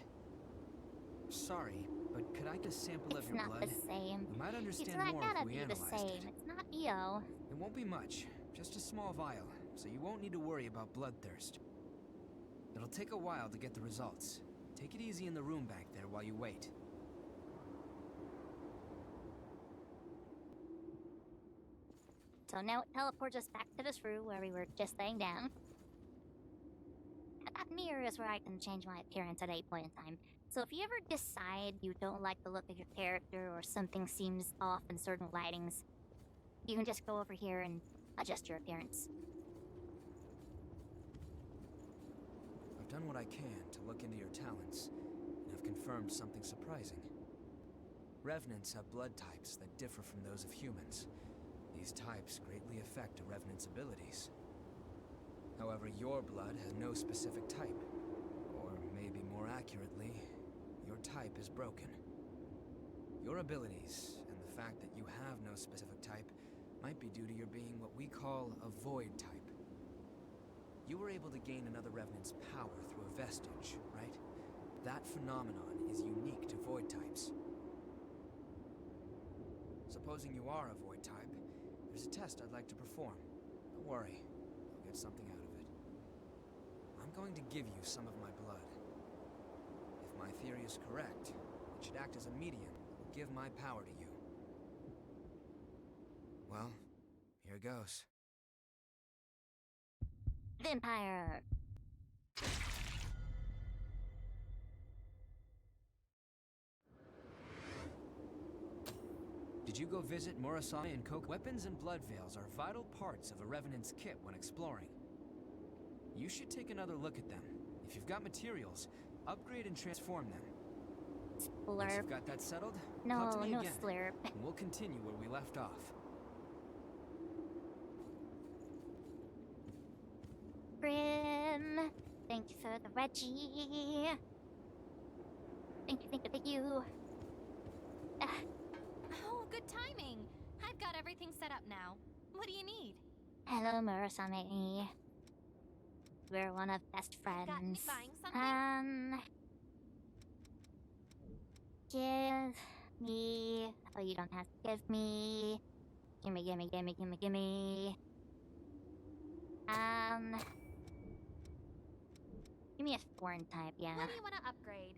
Sorry, but could I get a sample of It's your not blood? the same. We might It's understand not more gonna if we be the analyzed same. it. It's not EO. It won't be much, just a small vial, so you won't need to worry about bloodthirst. It'll take a while to get the results. Take it easy in the room back there while you wait. So now it teleports us back to this room where we were just laying down. That mirror is where I can change my appearance at any point in time. So if you ever decide you don't like the look of your character or something seems off in certain lightings, you can just go over here and adjust your appearance. I've done what I can to look into your talents, and have confirmed something surprising. Revenants have blood types that differ from those of humans. These types greatly affect a Revenant's abilities. However, your blood has no specific type. Or maybe more accurately, your type is broken. Your abilities, and the fact that you have no specific type, might be due to your being what we call a void type. You were able to gain another Revenant's power through a vestige, right? That phenomenon is unique to void types. Supposing you are a void type, there's a test I'd like to perform. Don't worry, you'll get something out of it. I'm going to give you some of my blood. If my theory is correct, it should act as a medium that will give my power to you. Well, here goes. Vampire! did you go visit Murasame and Coke? Weapons and blood veils are vital parts of a Revenant's kit when exploring. You should take another look at them. If you've got materials, upgrade and transform them. Once Slurp. you've got that settled, No, talk to me no again. slurp. And we'll continue where we left off. Grim. Thank you for the Wedgie. Thank you. Oh, good timing. I've got everything set up now. What do you need? Hello, Murasame. We're one of best friends. Got me buying something? Give me. Oh, you don't have to give me. Gimme. Give me a thorn type, yeah. What do you want to upgrade?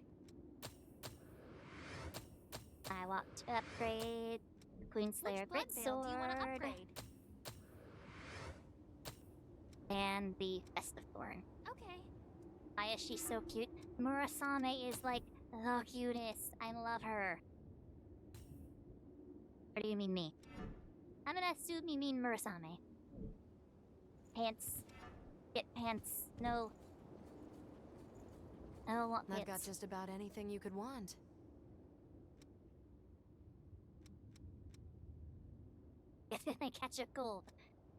I want to upgrade the Queenslayer Which blood veil do you want to Greatsword upgrade? and the Festive Thorn. Okay. Why is she so cute? Murasame is like the cutest. I love her. Or do you mean me? I'm gonna assume you mean Murasame. Pants. Get pants. No. I don't want I've got pants. just about anything you could want. If I catch a cold,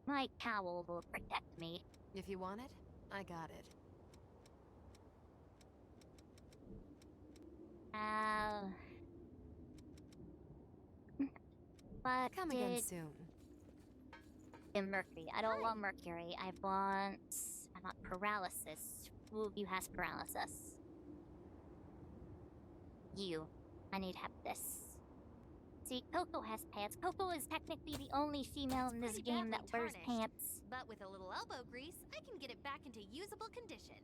my cowl will protect me. If you want it, I got it. What Come did again soon. in Mercury? I don't want Mercury. I want paralysis. Who of you has paralysis? You. I need this. See, Coco has pants. Coco is technically the only female in this pretty game that badly wears tarnished. pants. But with a little elbow grease, I can get it back into usable condition.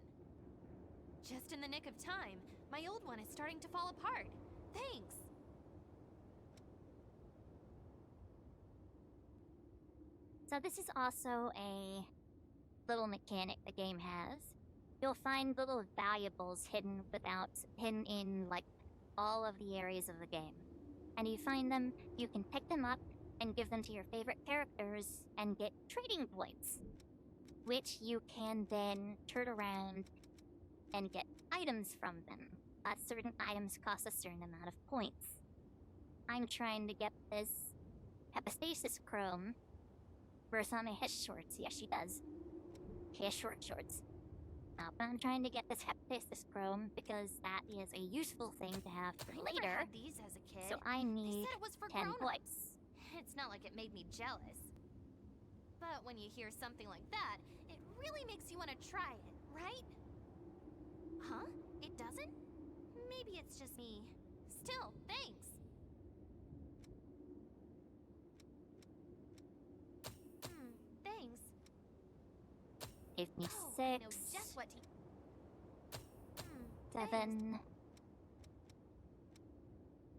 Just in the nick of time, my old one is starting to fall apart. Thanks. So this is also a little mechanic the game has. You'll find little valuables hidden in like all of the areas of the game. And you find them, you can pick them up and give them to your favorite characters and get trading points, which you can then turn around and get items from them. Certain items cost a certain amount of points. I'm trying to get this Hepastasis Chrome. Murasame has shorts. Yes, she does. She has shorts. But I'm trying to get this Hepastasis Chrome because that is a useful thing to have for I never later. had these as a kid. So I They need said it was for 10 grown-ups. points. It's not like it made me jealous. But when you hear something like that, it really makes you want to try it, right? Huh? It doesn't? Maybe it's just me. Still, thanks. Thanks. Give me Oh, I know 6, just what to... 7,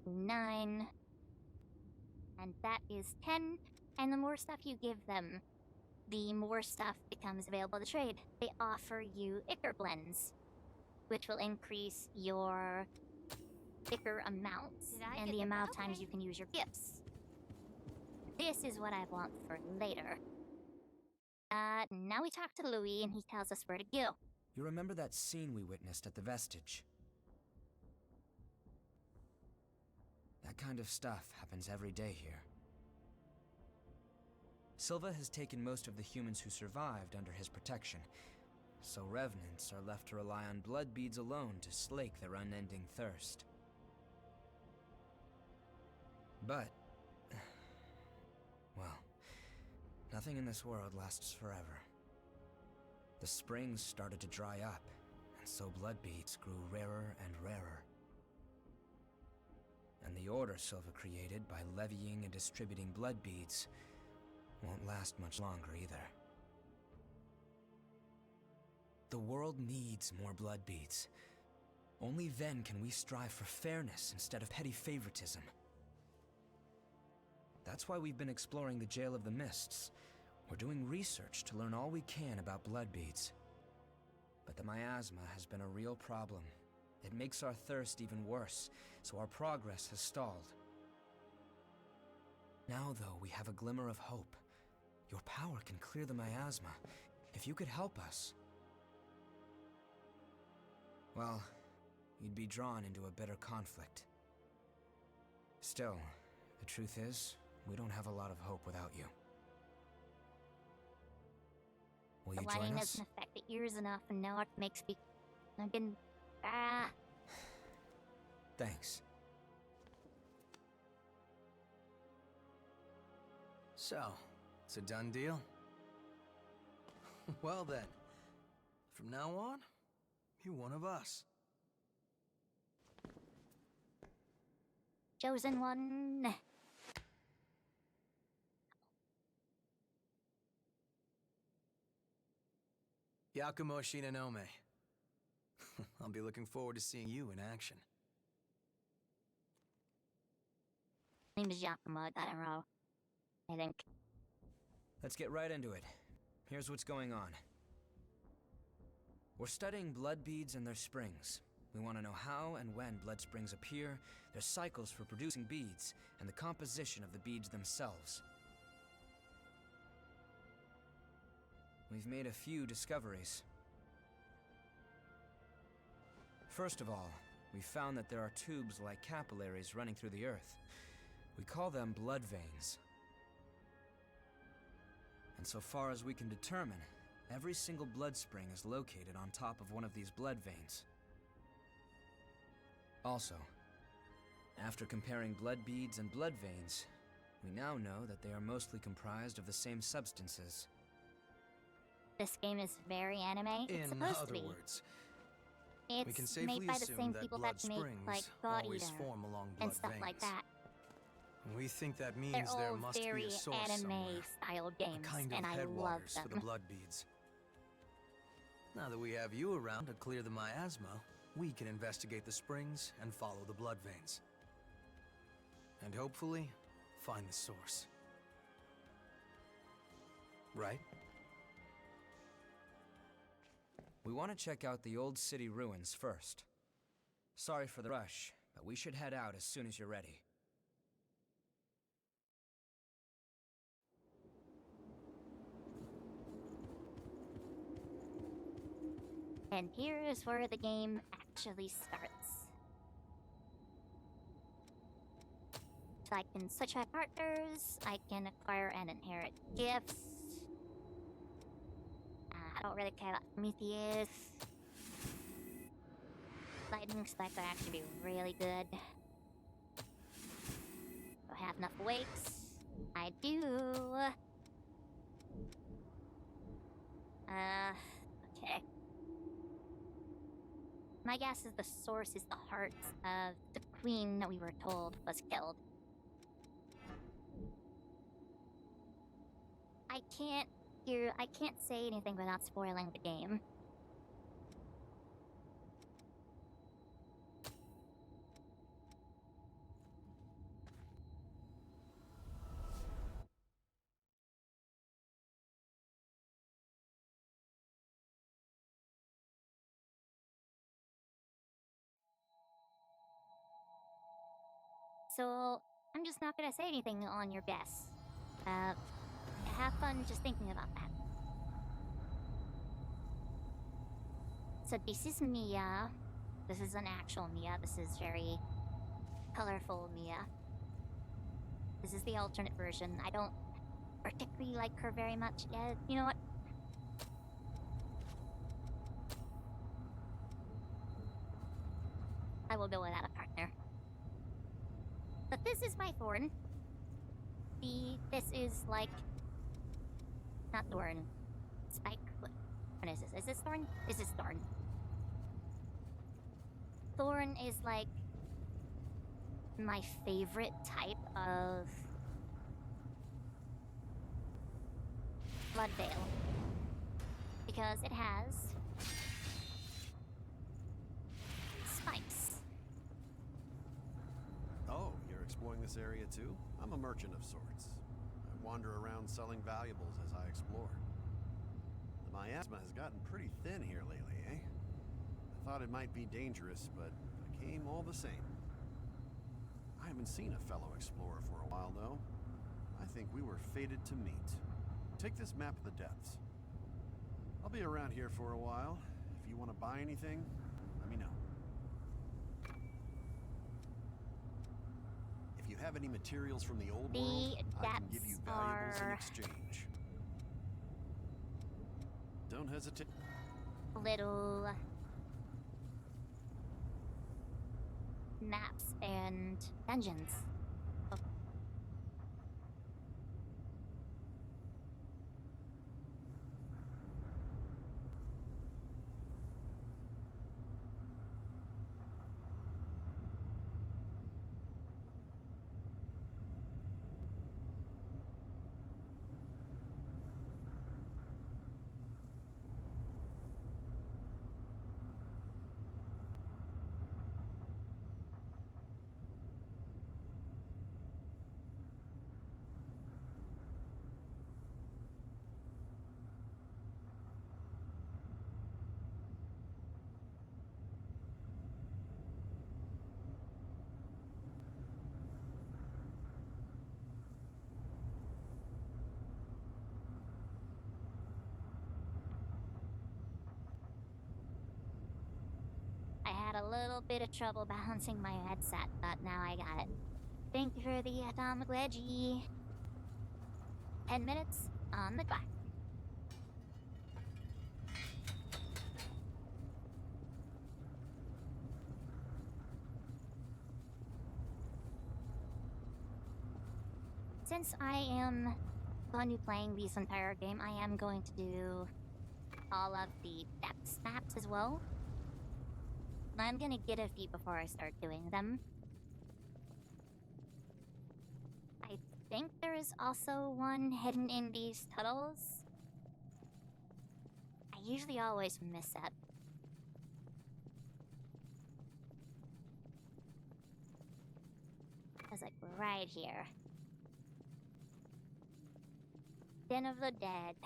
9, and that is 10. And the more stuff you give them, the more stuff becomes available to trade. They offer you Ichor blends, which will increase your Ichor amounts Did I and get the the- amount of times okay. you can use your gifts. This is what I want for later. Now we talk to Louis and he tells us where to go. You remember that scene we witnessed at the Vestige? That kind of stuff happens every day here. Silva has taken most of the humans who survived under his protection, so revenants are left to rely on blood beads alone to slake their unending thirst. But, well, nothing in this world lasts forever. The springs started to dry up, and so blood beads grew rarer and rarer. And the order Silva created by levying and distributing blood beads won't last much longer either. The world needs more blood beads. Only then can we strive for fairness instead of petty favoritism. That's why we've been exploring the Jail of the Mists. We're doing research to learn all we can about blood beads. But the miasma has been a real problem. It makes our thirst even worse, so our progress has stalled. Now, though, we have a glimmer of hope. Your power can clear the miasma. If you could help us... well, you'd be drawn into a bitter conflict. Still, the truth is, we don't have a lot of hope without you. Will The you join lighting us? doesn't affect the ears enough, and now it makes me... again... Thanks. So, it's a done deal? Well then, from now on, you're one of us. Chosen one. Yakumo Shinonome. I'll be looking forward to seeing you in action. Name is Yakumo, I got it wrong. I think. Let's get right into it. Here's what's going on. We're studying blood beads and their springs. We want to know how and when blood springs appear, their cycles for producing beads, and the composition of the beads themselves. We've made a few discoveries. First of all, we found that there are tubes like capillaries running through the earth. We call them blood veins. And so far as we can determine, every single blood spring is located on top of one of these blood veins. Also, after comparing blood beads and blood veins, we now know that they are mostly comprised of the same substances. This game is very anime. It's In supposed to other be. words, It's we can safely made by the assume same that people blood that make springs like God always Eater form along blood and stuff veins. like that. We think that means They're there all must be very a source anime somewhere. style games, A kind of and I love headwaters them. for the blood beads. Now that we have you around to clear the miasma, we can investigate the springs and follow the blood veins. And hopefully, find the source. Right? We want to check out the old city ruins first. Sorry for the rush, but we should head out as soon as you're ready. And here is where the game actually starts. So I can switch my partners, I can acquire and inherit gifts. I don't really care about Prometheus. Lightning spikes are actually really good. Do I have enough wakes? I do. Okay. My guess is the source is the heart of the queen that we were told was killed. I can't say anything without spoiling the game. So, I'm just not gonna say anything on your guess. Have fun just thinking about that. So this is Mia. This is an actual Mia. This is very colorful Mia. This is the alternate version. I don't particularly like her very much. You know what? I will go without a partner. But this is my Thorn. This is like... not Thorn. Spike. What is this? Is this Thorn? This is Thorn. Thorn is like... my favorite type of... blood veil. Because it has... spikes. Oh, you're exploring this area too? I'm a merchant of sorts. I wander around selling valuables as I explore. The miasma has gotten pretty thin here lately, eh? I thought it might be dangerous, but I came all the same. I haven't seen a fellow explorer for a while, though. I think we were fated to meet. Take this map of the depths. I'll be around here for a while. If you want to buy anything, let me know. If you have any materials from the old world, I can give you valuables in exchange. Don't hesitate. Little maps and dungeons. Oh. I had a little bit of trouble balancing my headset, but now I got it. Thank you for the atomic wedgie. 10 minutes on the clock. Since I am going to be playing this entire game, I am going to do all of the depth maps as well. I'm gonna get a few before I start doing them. I think there is also one hidden in these tunnels. I usually always miss that. It's like right here. Den of the Dead.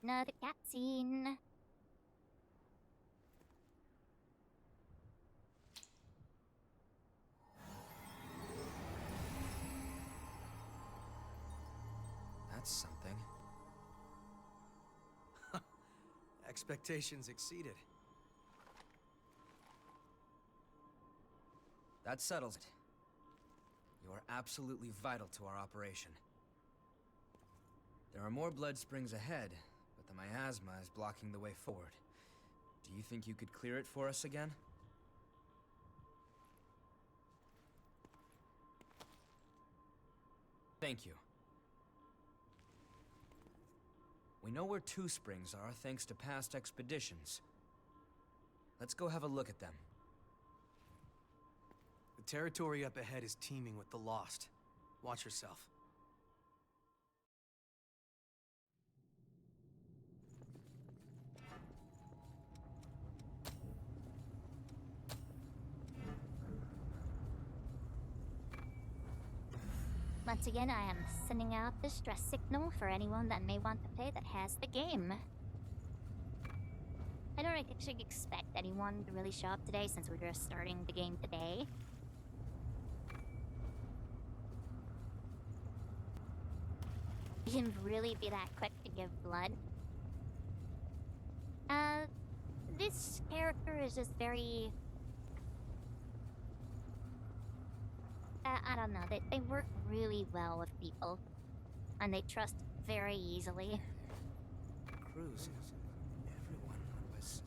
Another cutscene. That's something. Expectations exceeded. That settles it. You are absolutely vital to our operation. There are more blood springs ahead, but the miasma is blocking the way forward. Do you think you could clear it for us again? Thank you. We know where 2 springs are thanks to past expeditions. Let's go have a look at them. The territory up ahead is teeming with the lost. Watch yourself. Once again, I am sending out the distress signal for anyone that may want to play that has the game. I don't actually expect anyone to really show up today since we're just starting the game today. You can really be that quick to give blood. This character is just very... I don't know, they work really well with people. And they trust very easily. Cruises. Everyone was...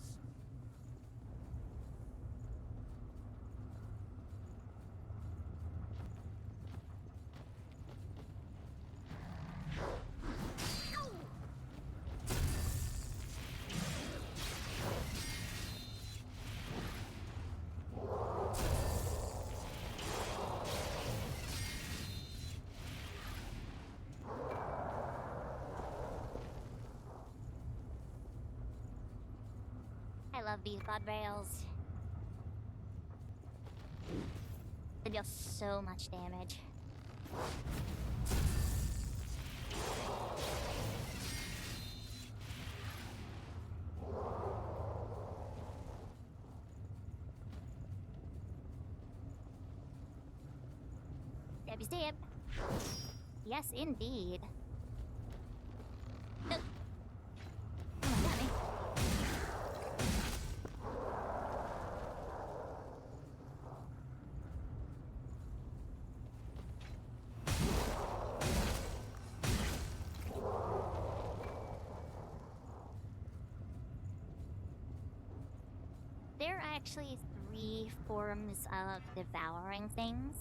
love these god rails. They deal so much damage. Stabby stab. Yes, indeed. No. Oh, got me. There are actually 3 forms of devouring things.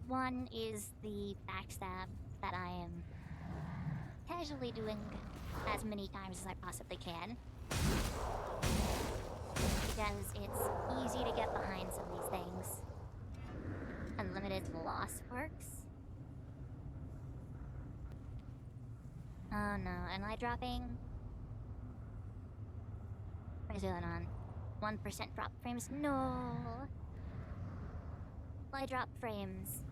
One is the backstab that I am casually doing as many times as I possibly can. Because it's easy to get behind some of these things. Unlimited loss works. Oh no, am I dropping? What is going on? 1% drop frames? No! I drop frames.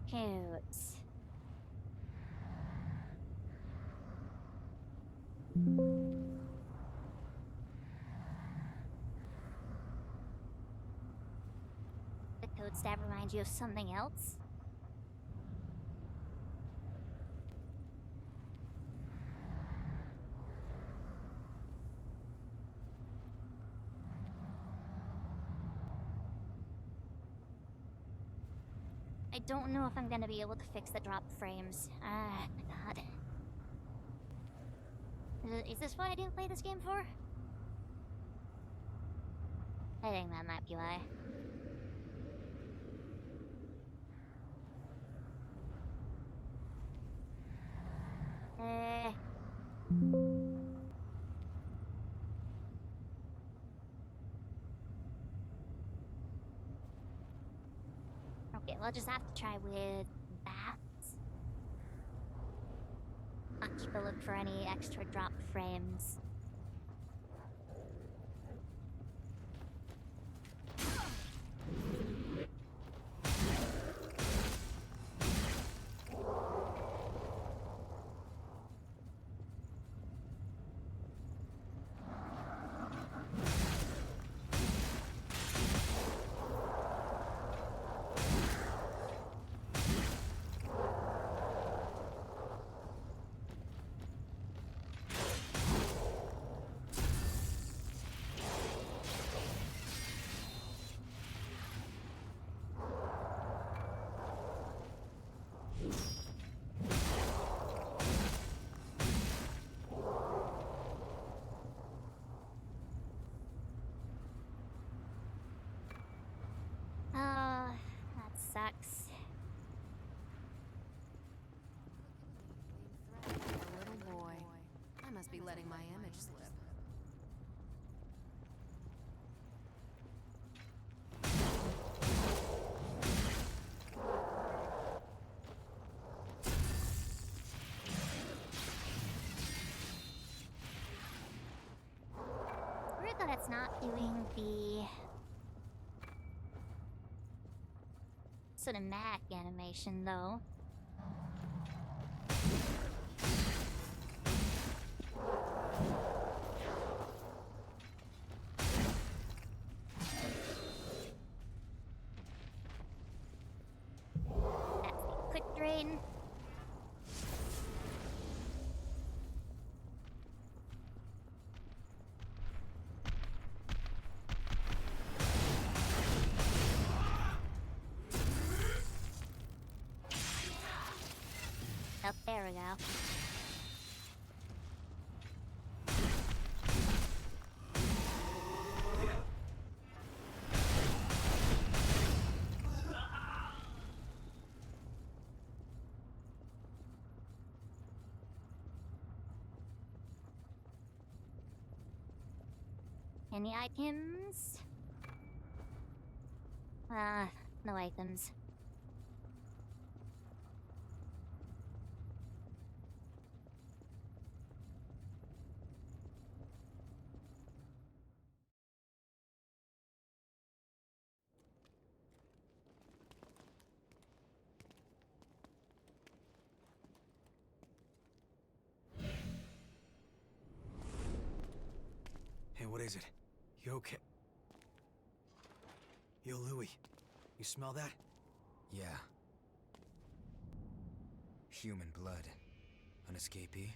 Cute. The code stab reminds you of something else? I don't know if I'm gonna be able to fix the drop frames. Ah, God. Is this why I didn't play this game for? I think that might be why. Okay, we'll just have to try with that. I'll keep a look for any extra drop frames. That sucks. Being threatened by a little boy. I must be letting my image slip. Weird that it's not doing the cinematic animation, though. That's the quick drain. Oh, there we go. Any items? No items. Hey, what is it? You okay? Yo, Louis. You smell that? Yeah. Human blood. An escapee?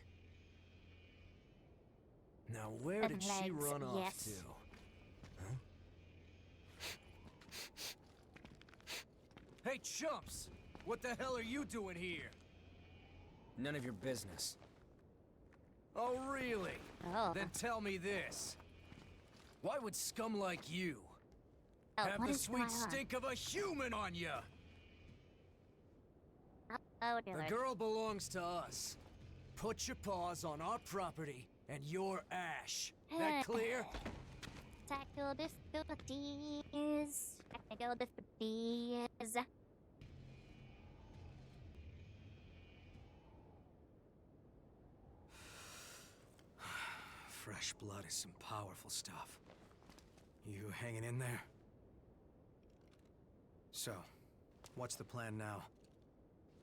Now where did she Legs, run off yes. to? Huh? Hey, chumps! What the hell are you doing here? None of your business. Oh, really? Oh. Then tell me this. Why would scum like you Oh, have what the is going sweet on? stink of a human on ya? Oh, dear The Lord. girl belongs to us. Put your paws on our property, and you're ash. That clear? Technical difficulties. Technical difficulties. Fresh blood is some powerful stuff. You hanging in there? So, what's the plan now?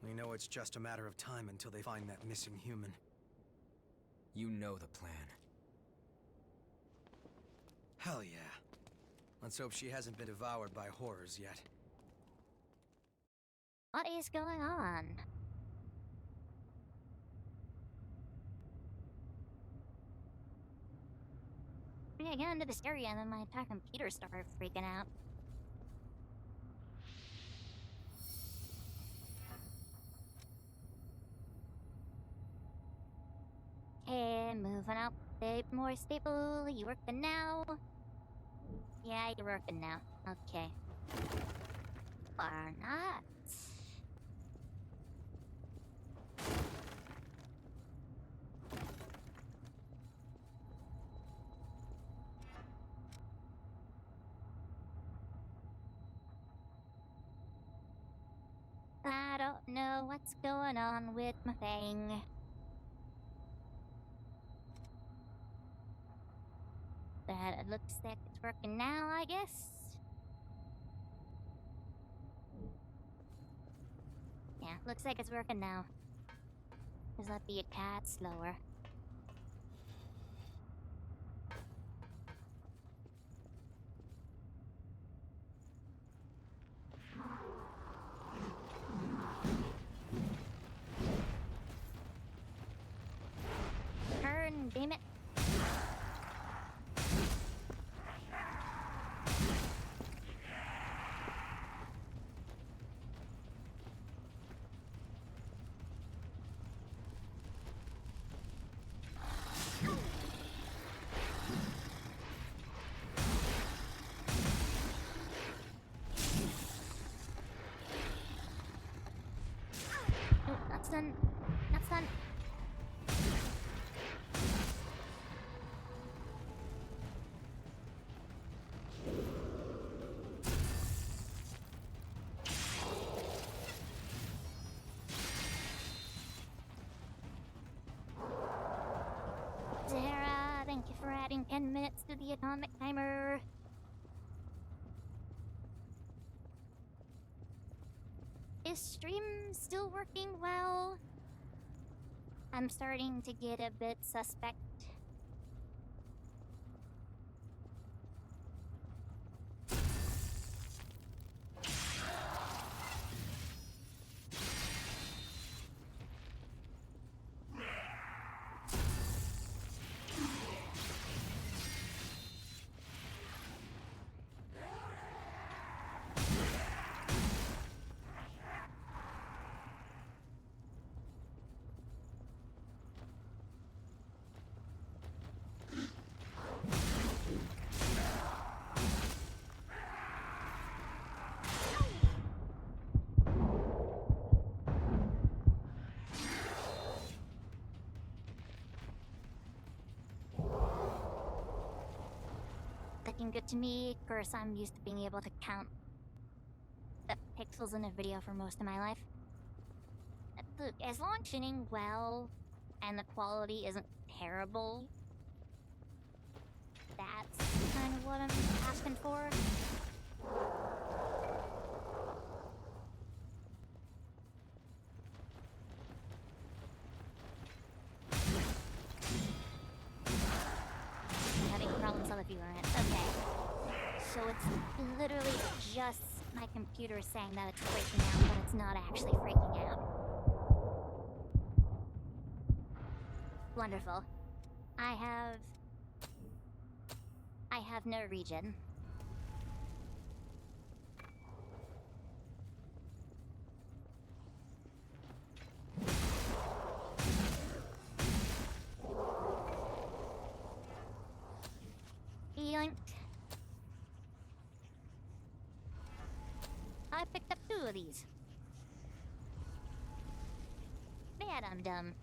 We know it's just a matter of time until they find that missing human. You know the plan. Hell yeah. Let's hope she hasn't been devoured by horrors yet. What is going on? I got into this area and then my entire computer started freaking out. Okay, moving up. Bit more stable. You working now? Yeah, you're working now. Okay. Or not. I don't know what's going on with my thing. But it looks like it's working now, I guess. Yeah, looks like it's working now. Just let be a tad slower. Turn, damn it. Oh, that's done. That's done. Zara, thank you for adding 10 minutes to the atomic timer. Is stream still working well? I'm starting to get a bit suspect. looking good to me. Of course, I'm used to being able to count the pixels in a video for most of my life. Look, as long as shooting well and the quality isn't terrible, that's kind of what I'm asking for. Having problems on the viewer end. Okay. So it's literally just my computer saying that it's freaking out, but it's not actually freaking out. Wonderful. I have no region. Yoink. I picked up 2 of these. Bad I'm dumb.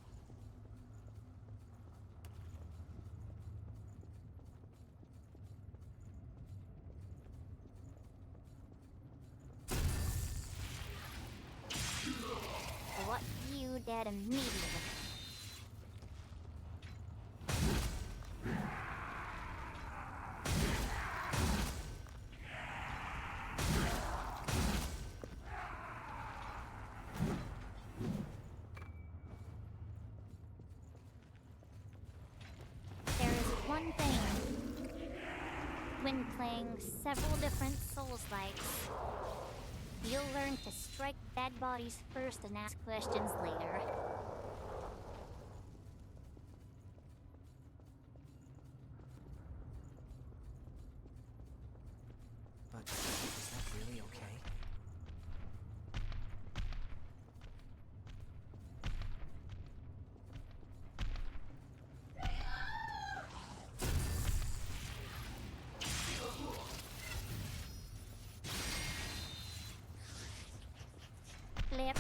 What you did immediately. There is one thing when playing several different soulslikes. You'll learn to strike dead bodies first and ask questions later. But is that really okay? Flip.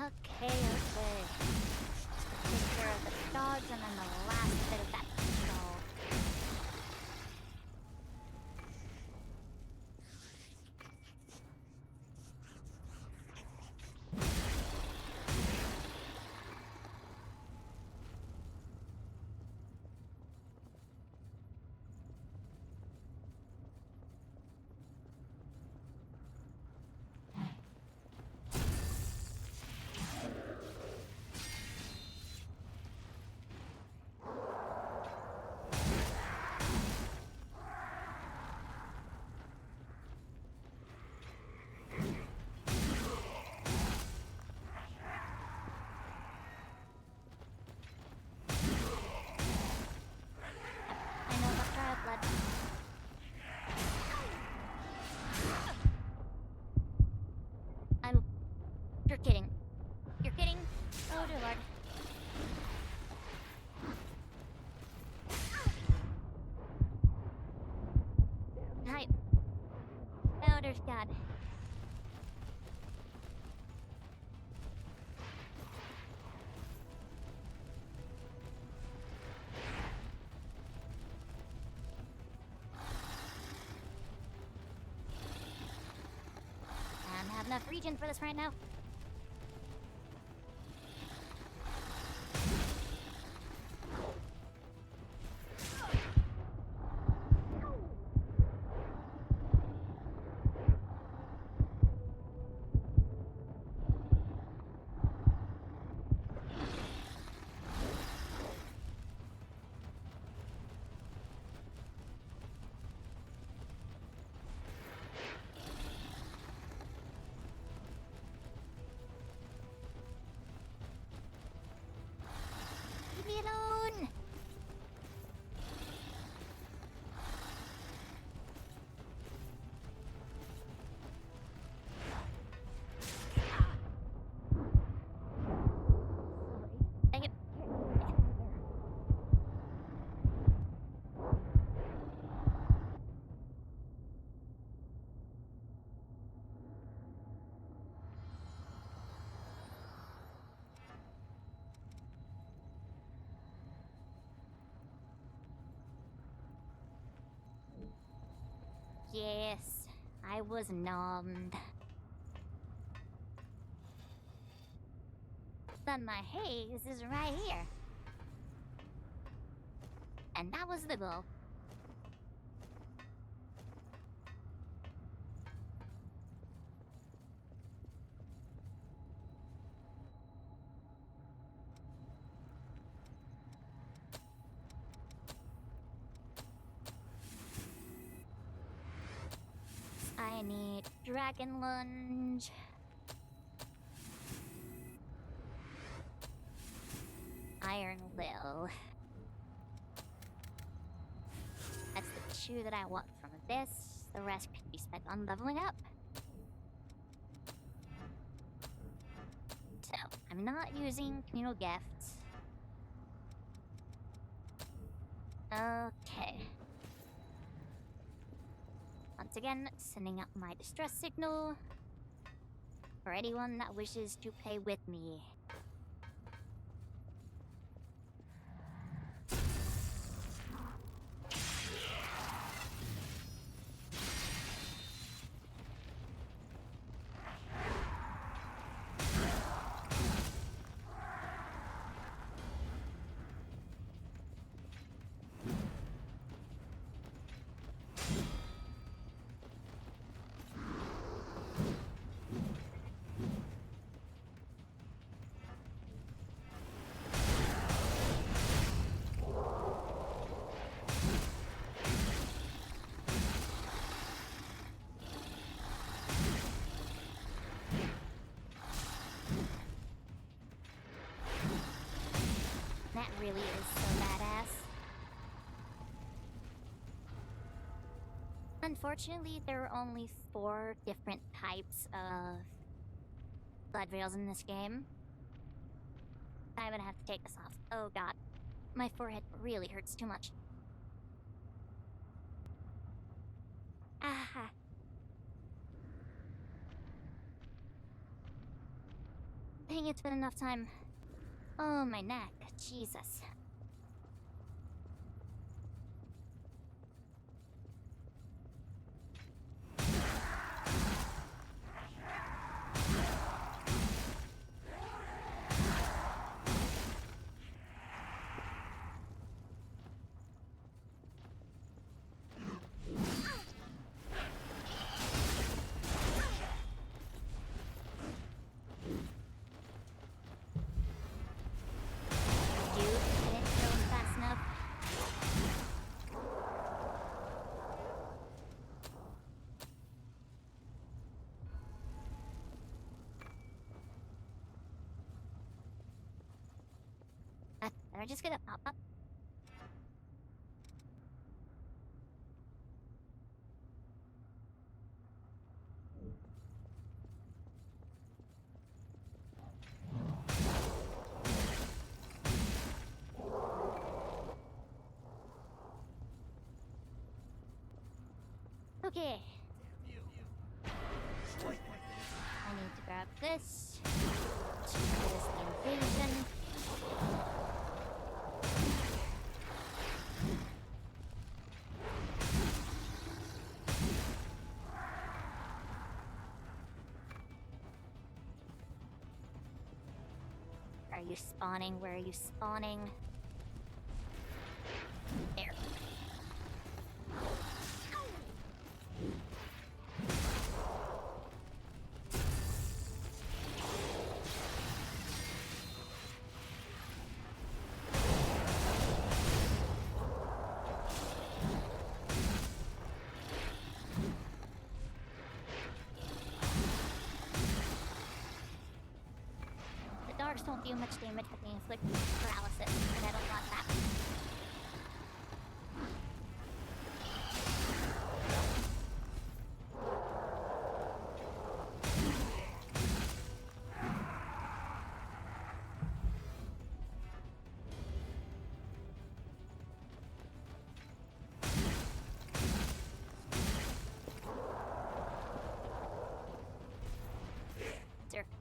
Okay. Take care of the dogs and then the last bit of that control. I know the trial blood. You're kidding. You're kidding? Oh dear lord. Hi. Oh dear god. I don't have enough region for this right now. Yes, I was numbed. Then my haze is right here. And that was the goal. I need Dragon Lunge. Iron Will. That's the two that I want from this. The rest could be spent on leveling up. So, I'm not using communal gifts. Okay. Once again, sending out my distress signal for anyone that wishes to play with me. That really is so badass. Unfortunately, there are only 4 different types of blood veils in this game. I'm gonna have to take this off. Oh god. My forehead really hurts too much. Ah. Dang, it's been enough time. Oh, my neck. Jesus. They're just gonna pop up. Okay. I need to grab this. This invasion. Are you spawning? Where are you spawning? There. Darks don't do much damage, but they inflict paralysis, and I don't want that.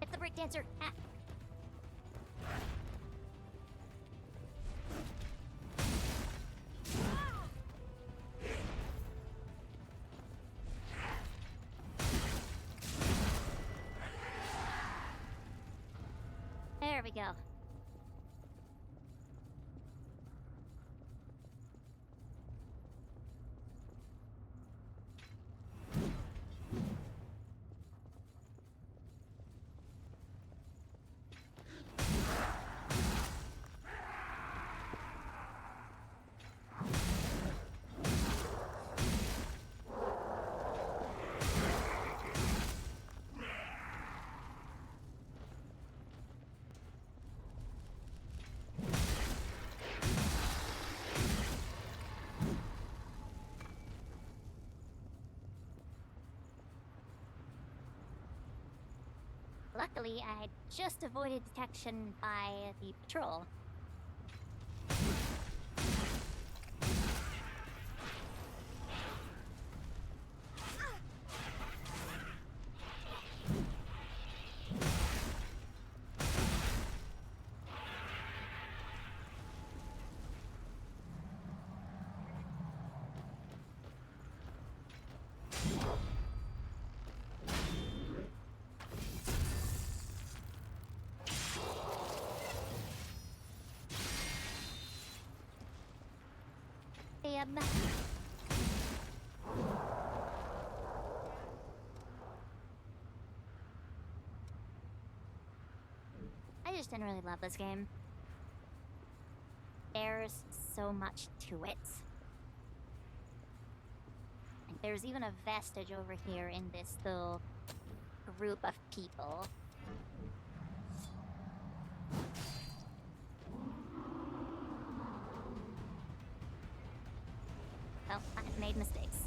It's the breakdancer! Ah. we go. Luckily, I just avoided detection by the patrol. I just didn't really love this game. There's so much to it. And there's even a vestige over here in this little group of people. Well, I've made mistakes.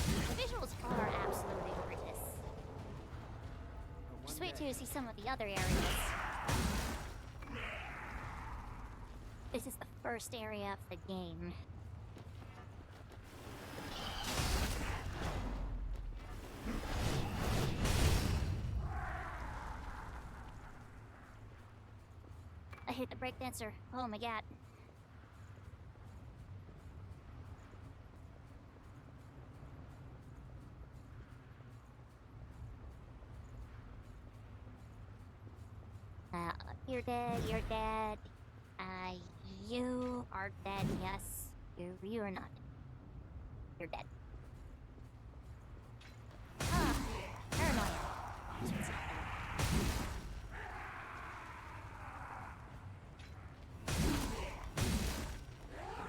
The visuals are absolutely gorgeous. Just wait till you see some of the other areas. This is the first area of the game. I hit the breakdancer. Oh my god. You're dead, you're dead. You are dead, yes. You are not. You're dead. Ah, paranoia.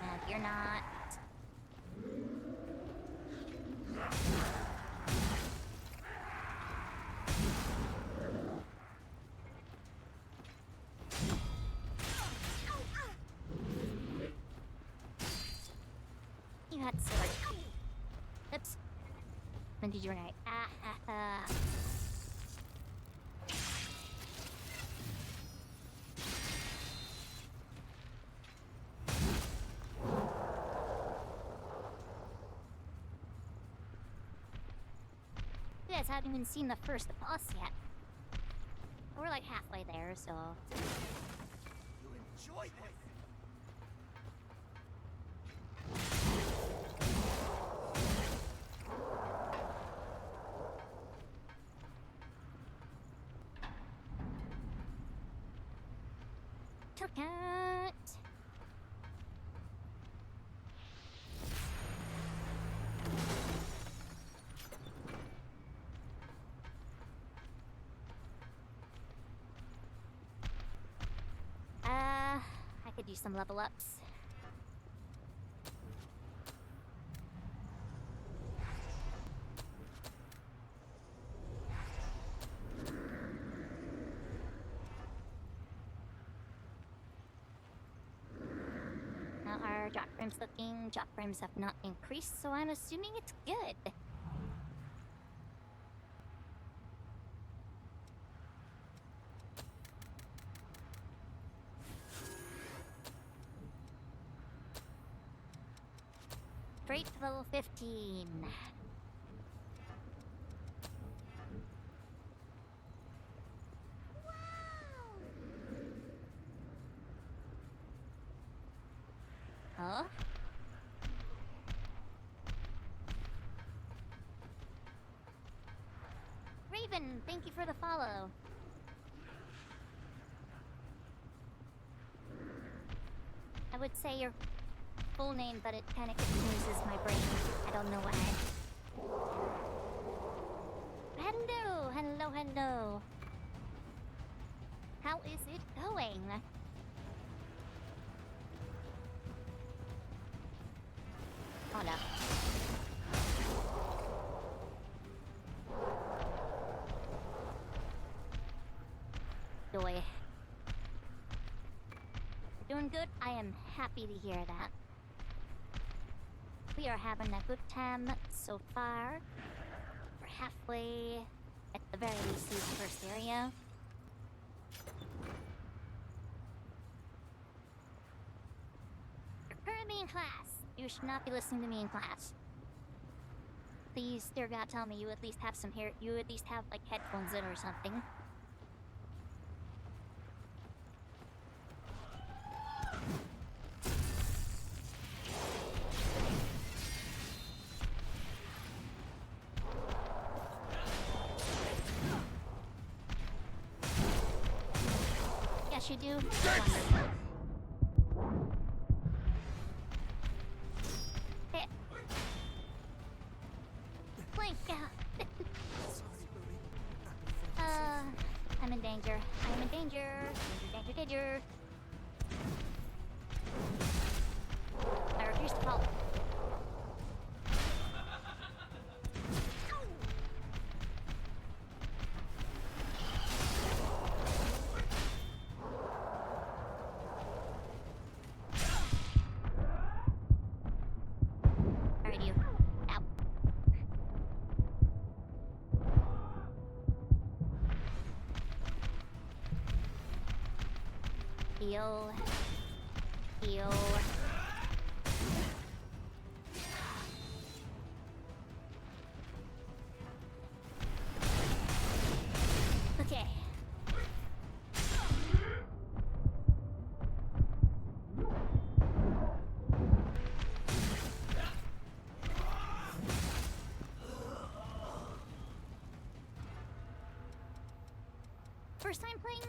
And you're not. You had sword. Oops. When did you run right? You guys haven't even seen the first boss yet. We're like halfway there, so. You enjoy this! Took it. I could use some level ups. Now our drop frames have not increased, so I'm assuming it's good. Straight to level 15. Raven, thank you for the follow. I would say your full name, but it kind of confuses my brain. I don't know why. Hello, hello, hello. How is it going? Oh no. Joy. Doing good? I am happy to hear that. We are having a good time so far. We're halfway, at the very least, through the first area. You're currently in class. You should not be listening to me in class. Please, dear God, tell me you at least have some hair. You at least have like headphones in or something. Yes, you do. Wonderful. Hit. Blink. I'm in danger. I'm in danger. Danger, danger, danger. I refuse to fall. Alright, you. Ow. Heal. Heal. Okay. First time playing?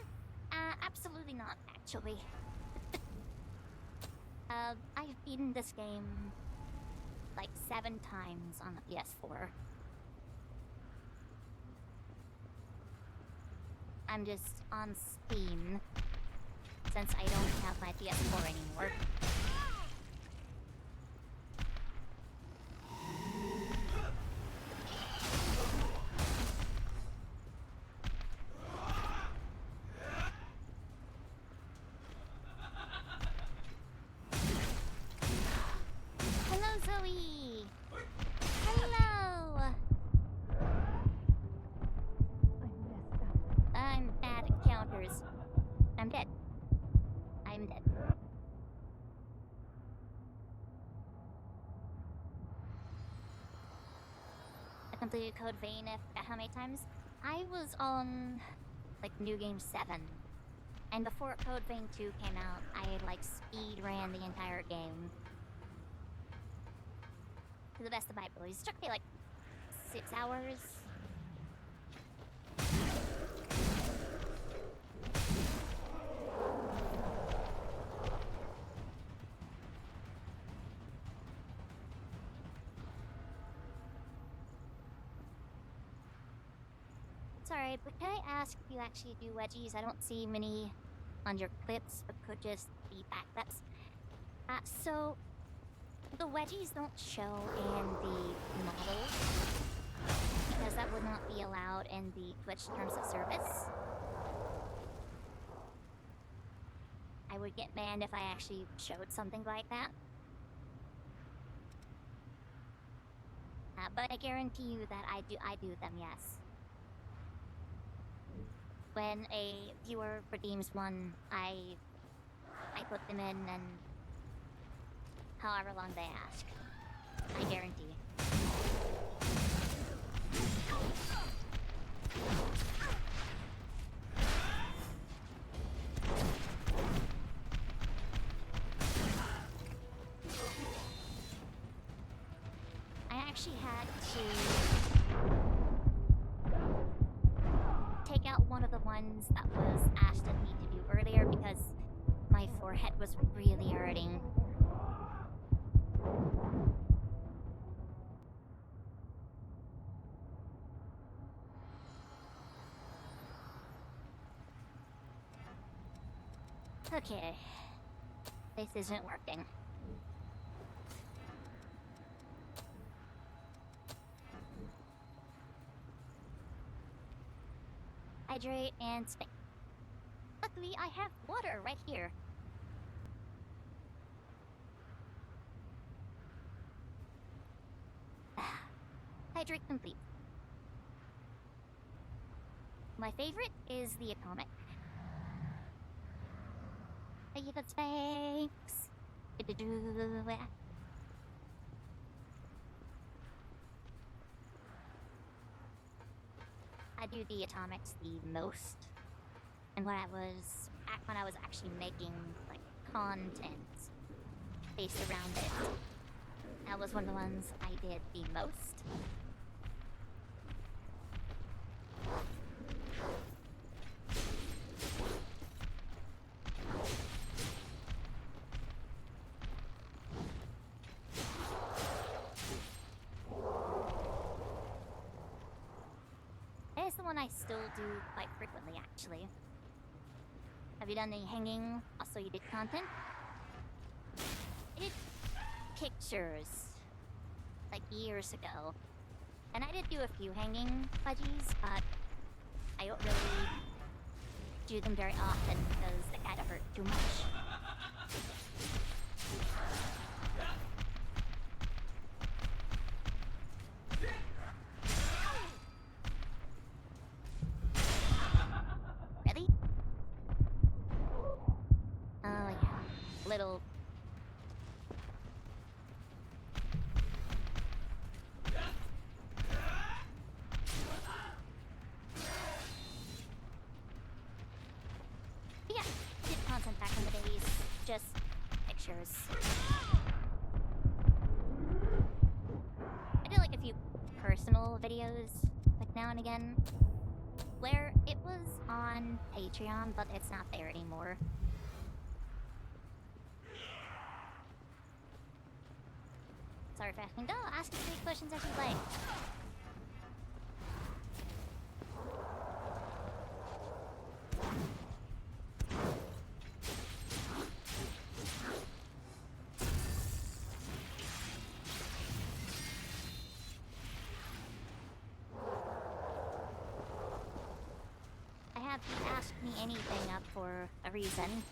Absolutely not, actually. I've beaten this game like 7 times on the PS4. I'm just on Steam, since I don't have my PS4 anymore. Hello, Zoe! Hello! I'm bad at counters. I'm dead. I'm dead. I completed Code Vein how many times? I was on like New Game 7. And before Code Vein 2 came out, I like speed ran the entire game. To the best of my abilities. It took me like 6 hours. Sorry, but can I ask if you actually do wedgies? I don't see many on your clips, but could just be backups. So the wedgies don't show in the model because that would not be allowed in the Twitch terms of service. I would get banned if I actually showed something like that. But I guarantee you that I do them, yes. When a viewer redeems one, I put them in and however long they ask. I guarantee. I actually had to take out one of the ones that was asked of me to do earlier because my forehead was really hurting. Okay. This isn't working. Hydrate and spin. Luckily, I have water right here. Hydrate complete. My favorite is the atomic. Hey, the Sphinx. I do the atomics the most. And when I was actually making like content based around it, that was one of the ones I did the most. It's the one I still do quite frequently, actually. Have you done any hanging? Also, you did content? I did pictures, like years ago. And I did do a few hanging wedgies, but I don't really do them very often because they kind of hurt too much. Ready? Oh yeah, little. Yeah, I did content back in the days, just pictures. I did like a few personal videos, like now and again, where it was on Patreon, but it's not there anymore. Sorry if asking. Go, ask as many questions as you'd like. I have you ask me anything up for a reason.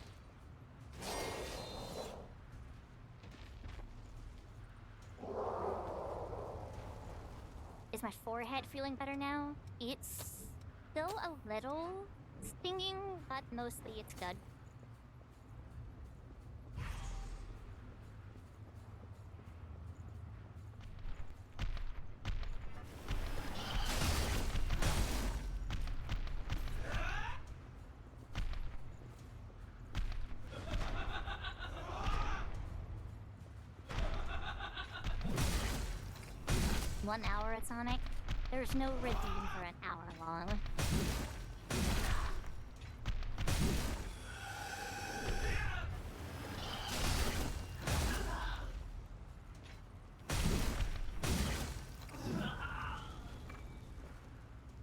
Is my forehead feeling better now? It's still a little stinging, but mostly it's good. One hour at Sonic? There's no redeem for an hour long.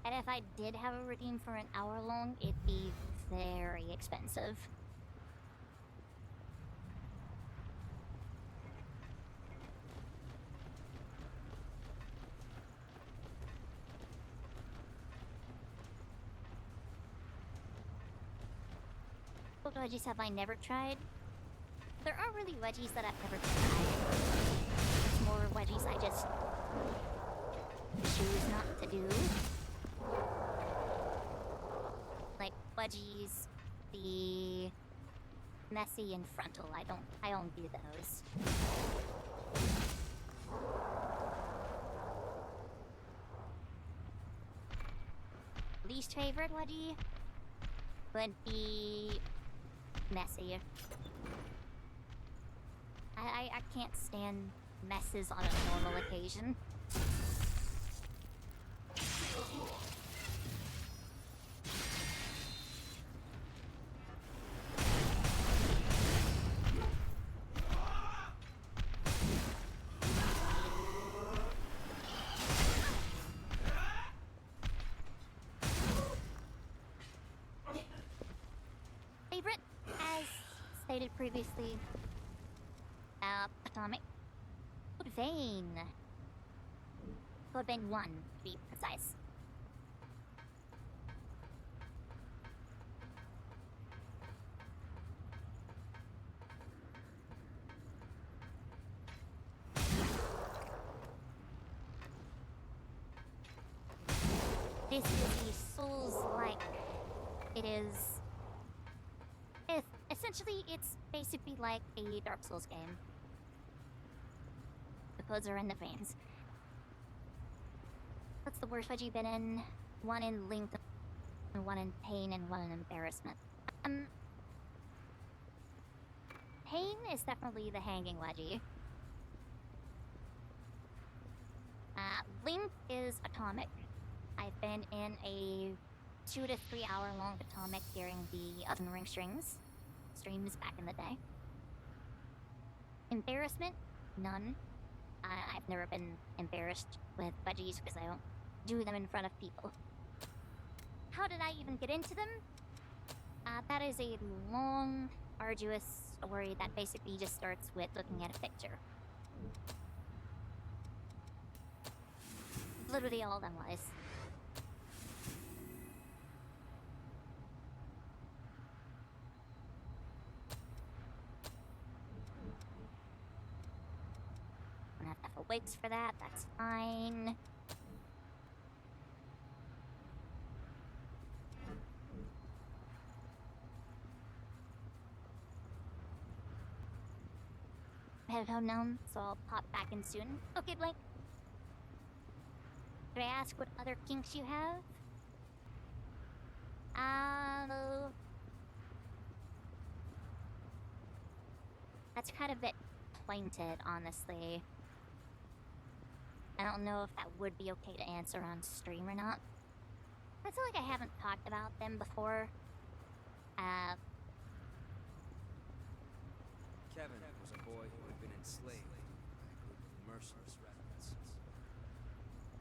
And if I did have a redeem for an hour long, it'd be very expensive. What wedgies have I never tried? There are really wedgies that I've never tried. There's more wedgies I just choose not to do. Like wedgies, the messy and frontal. I don't do those. Least favorite wedgie would be messy. I can't stand messes on a normal occasion. stated previously, atomic vein. Code vein 1, to be precise. This is the soulslike. It is... essentially, it's basically like a Dark Souls game. The codes are in the veins. What's the worst Wedgie been in? One in length, one in pain, and one in embarrassment. Pain is definitely the hanging Wedgie. Length is atomic. I've been in a 2 to 3 hour long atomic during the Elden Ring streams back in the day. Embarrassment? None. I've never been embarrassed with wedgies because I don't do them in front of people. How did I even get into them? That is a long, arduous story that basically just starts with looking at a picture. Literally all that was. I'm gonna have to wigs for that, that's fine. Headphone gnome, so I'll pop back in soon. Okay, Blink. Did I ask what other kinks you have? That's kind of a bit pointed, honestly. I don't know if that would be okay to answer on stream or not. I feel like I haven't talked about them before. Kevin was a boy who had been enslaved by a group of merciless rebels.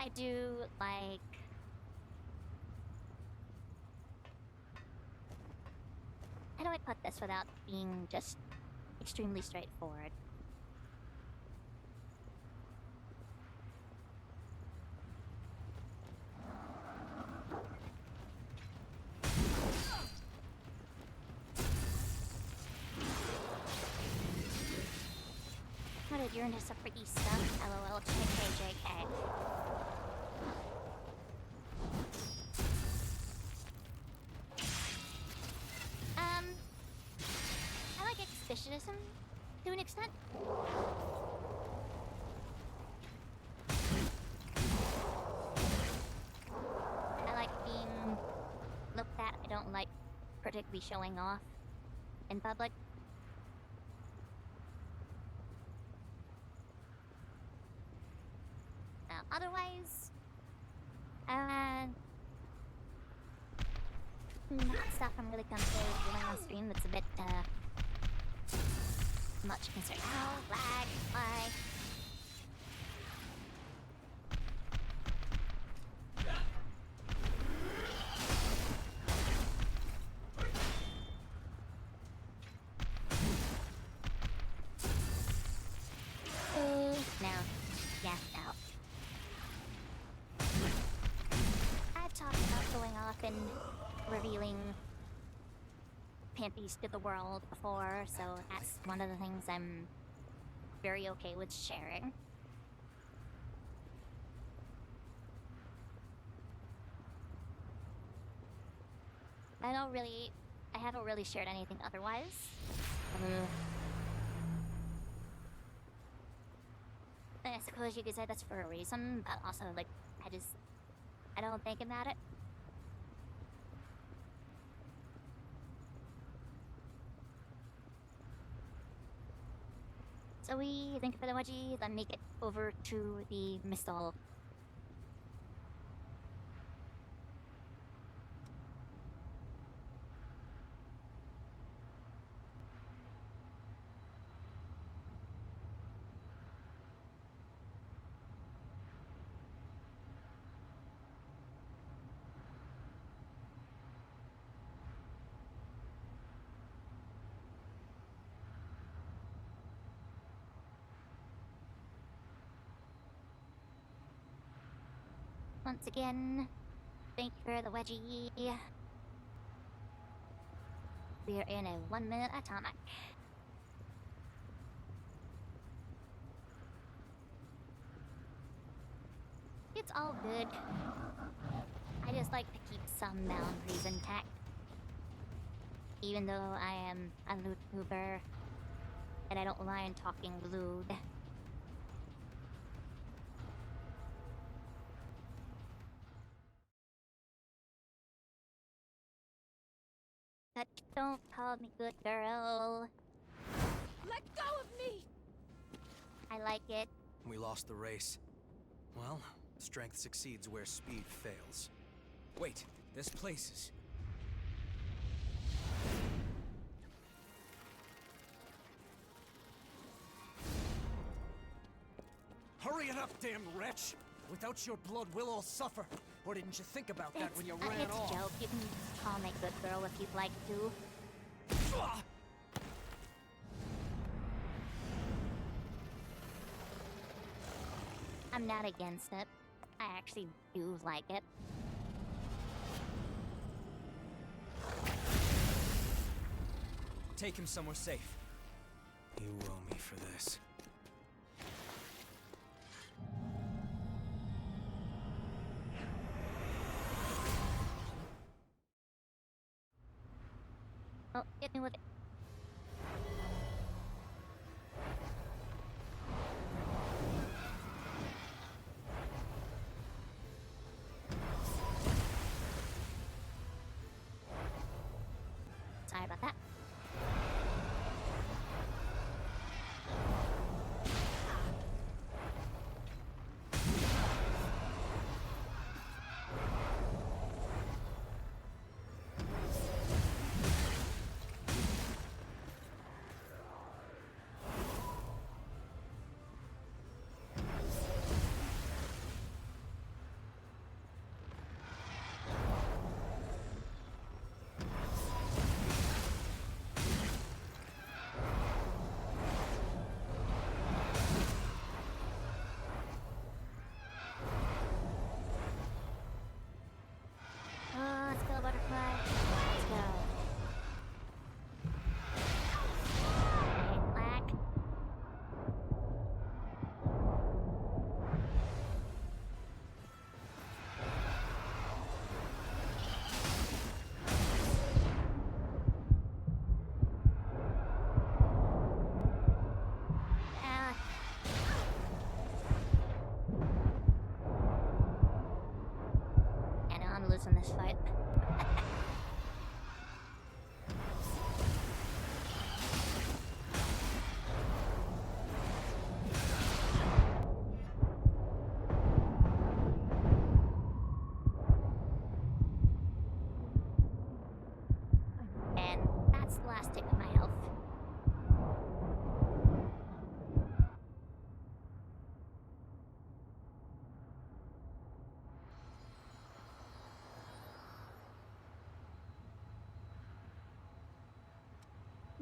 I do, like... How do I put this without being just extremely straightforward? How did Uranus a freaky stuff? LOL, JK. I like exhibitionism to an extent. I like being looked at. I don't like particularly showing off in public. Otherwise, not stuff I'm really comfortable with doing on stream that's a bit, much concern. Oh, lag, why? No. Yeah, no. I've talked about going off and revealing panties to the world before, so that's one of the things I'm very okay with sharing. I haven't really shared anything otherwise. I suppose you could say that's for a reason, but also, like, I don't think about it. So we think for the wedgie, then make it over to the Mistal. once again. Thank you for the wedgie. We're in a 1-minute atomic. It's all good. I just like to keep some boundaries intact. Even though I am a YouTuber, and I don't mind talking lewd. But don't call me good girl. Let go of me! I like it. We lost the race. Well, strength succeeds where speed fails. Wait, this place is... Hurry it up, damn wretch! Without your blood, we'll all suffer. Or didn't you think about that when you ran it's off? a joke. You can call me good girl if you'd like to. I'm not against it. I actually do like it. Take him somewhere safe. You owe me for this. Oh, hit me with it. Sorry about that. Let's go, butterfly. Let's go. I hate black. Ah. I know I'm losing this fight. And that's the last tick of my health.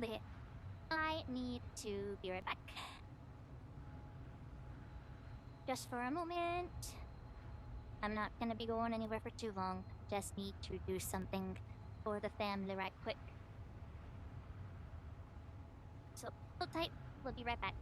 But I need to be right back. Just for a moment. I'm not gonna be going anywhere for too long. Just need to do something for the family right quick. So hold tight, we'll be right back.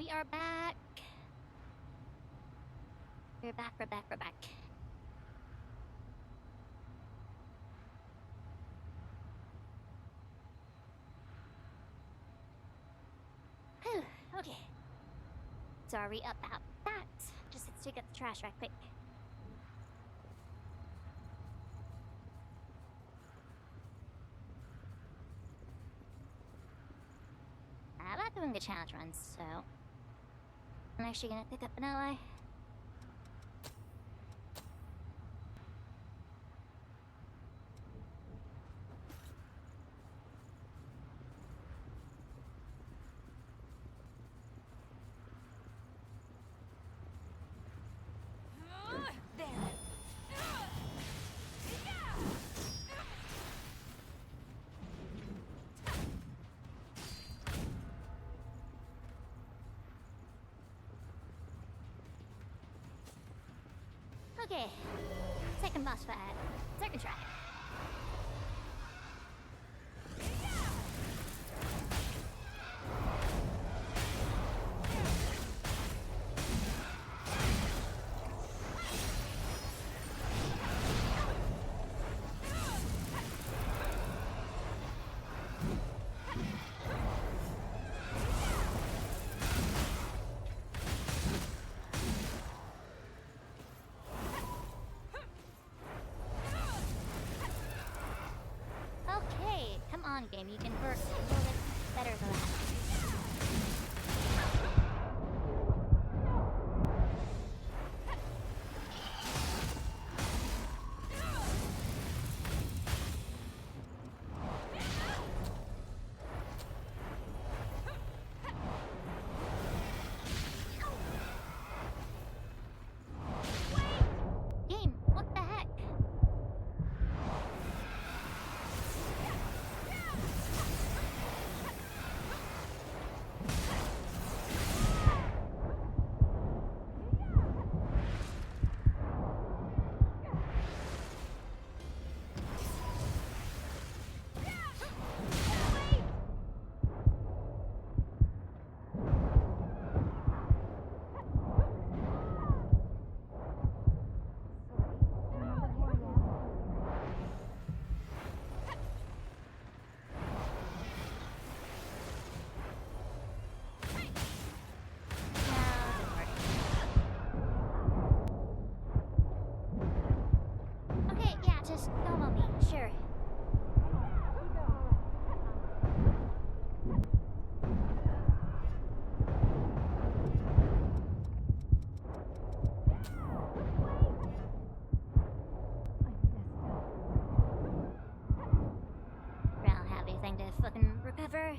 we are back. We're back, we're back, we're back. Whew, okay. Sorry about that. Just let's take out the trash right quick. I'm not doing the challenge runs, so I'm actually gonna pick up an ally. Okay, second boss fight, second try. Okay, come on, game. You can work a little bit better than that. Game, what the heck? Okay, yeah, just normal me, sure. Real happy thing to fucking recover.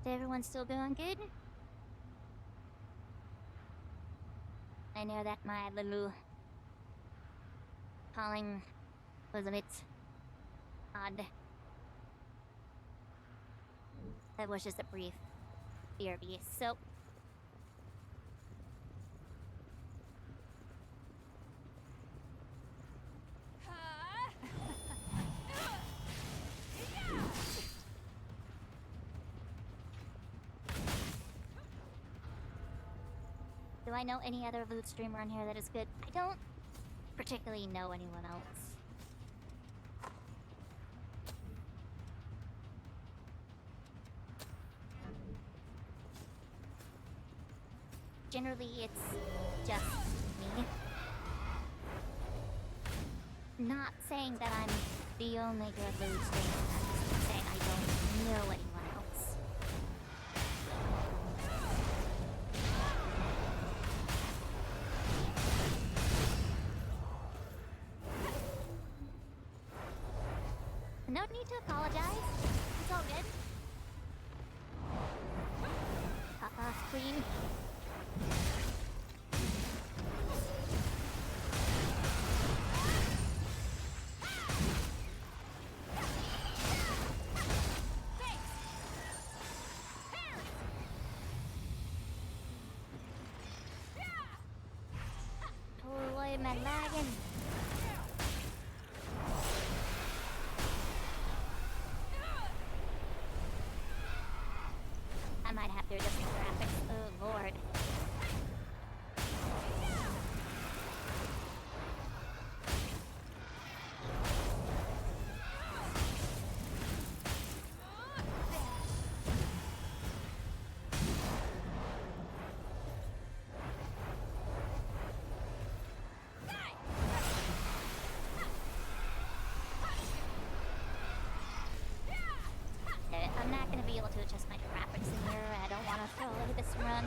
Is everyone still going good? I know that my little calling was a bit odd. That was just a brief BRB, so do I know any other loot streamer on here that is good? I don't particularly know anyone else. Generally, it's just me. Not saying that I'm the only good loot streamer. I'm just saying I don't know anyone else. No need to apologize. It's all good. Pop off, queen. Sorry, man, lagging. I might have to adjust the graphics. Oh lord. I'm not gonna be able to adjust my graphics in here. I don't want to throw away this run.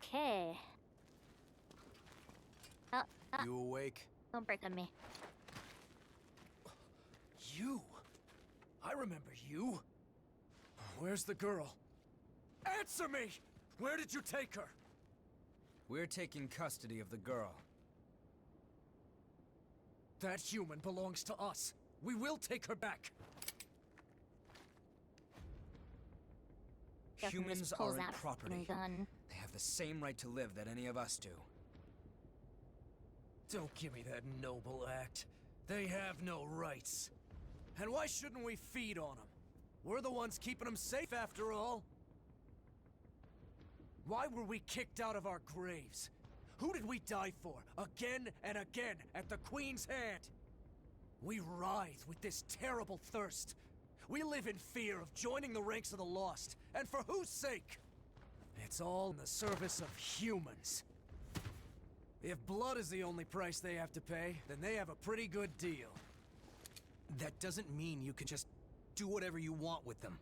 Okay. You awake? Don't break on me. You? I remember you. Where's the girl? Answer me! Where did you take her? We're taking custody of the girl. That human belongs to us. We will take her back. Humans pulls aren't out his property. gun. They have the same right to live that any of us do. Don't give me that noble act. They have no rights. And why shouldn't we feed on them? We're the ones keeping them safe after all. Why were we kicked out of our graves? Who did we die for? Again and again at the Queen's hand. We writhe with this terrible thirst. We live in fear of joining the ranks of the lost. And for whose sake? It's all in the service of humans. If blood is the only price they have to pay, then they have a pretty good deal. That doesn't mean you can just do whatever you want with them.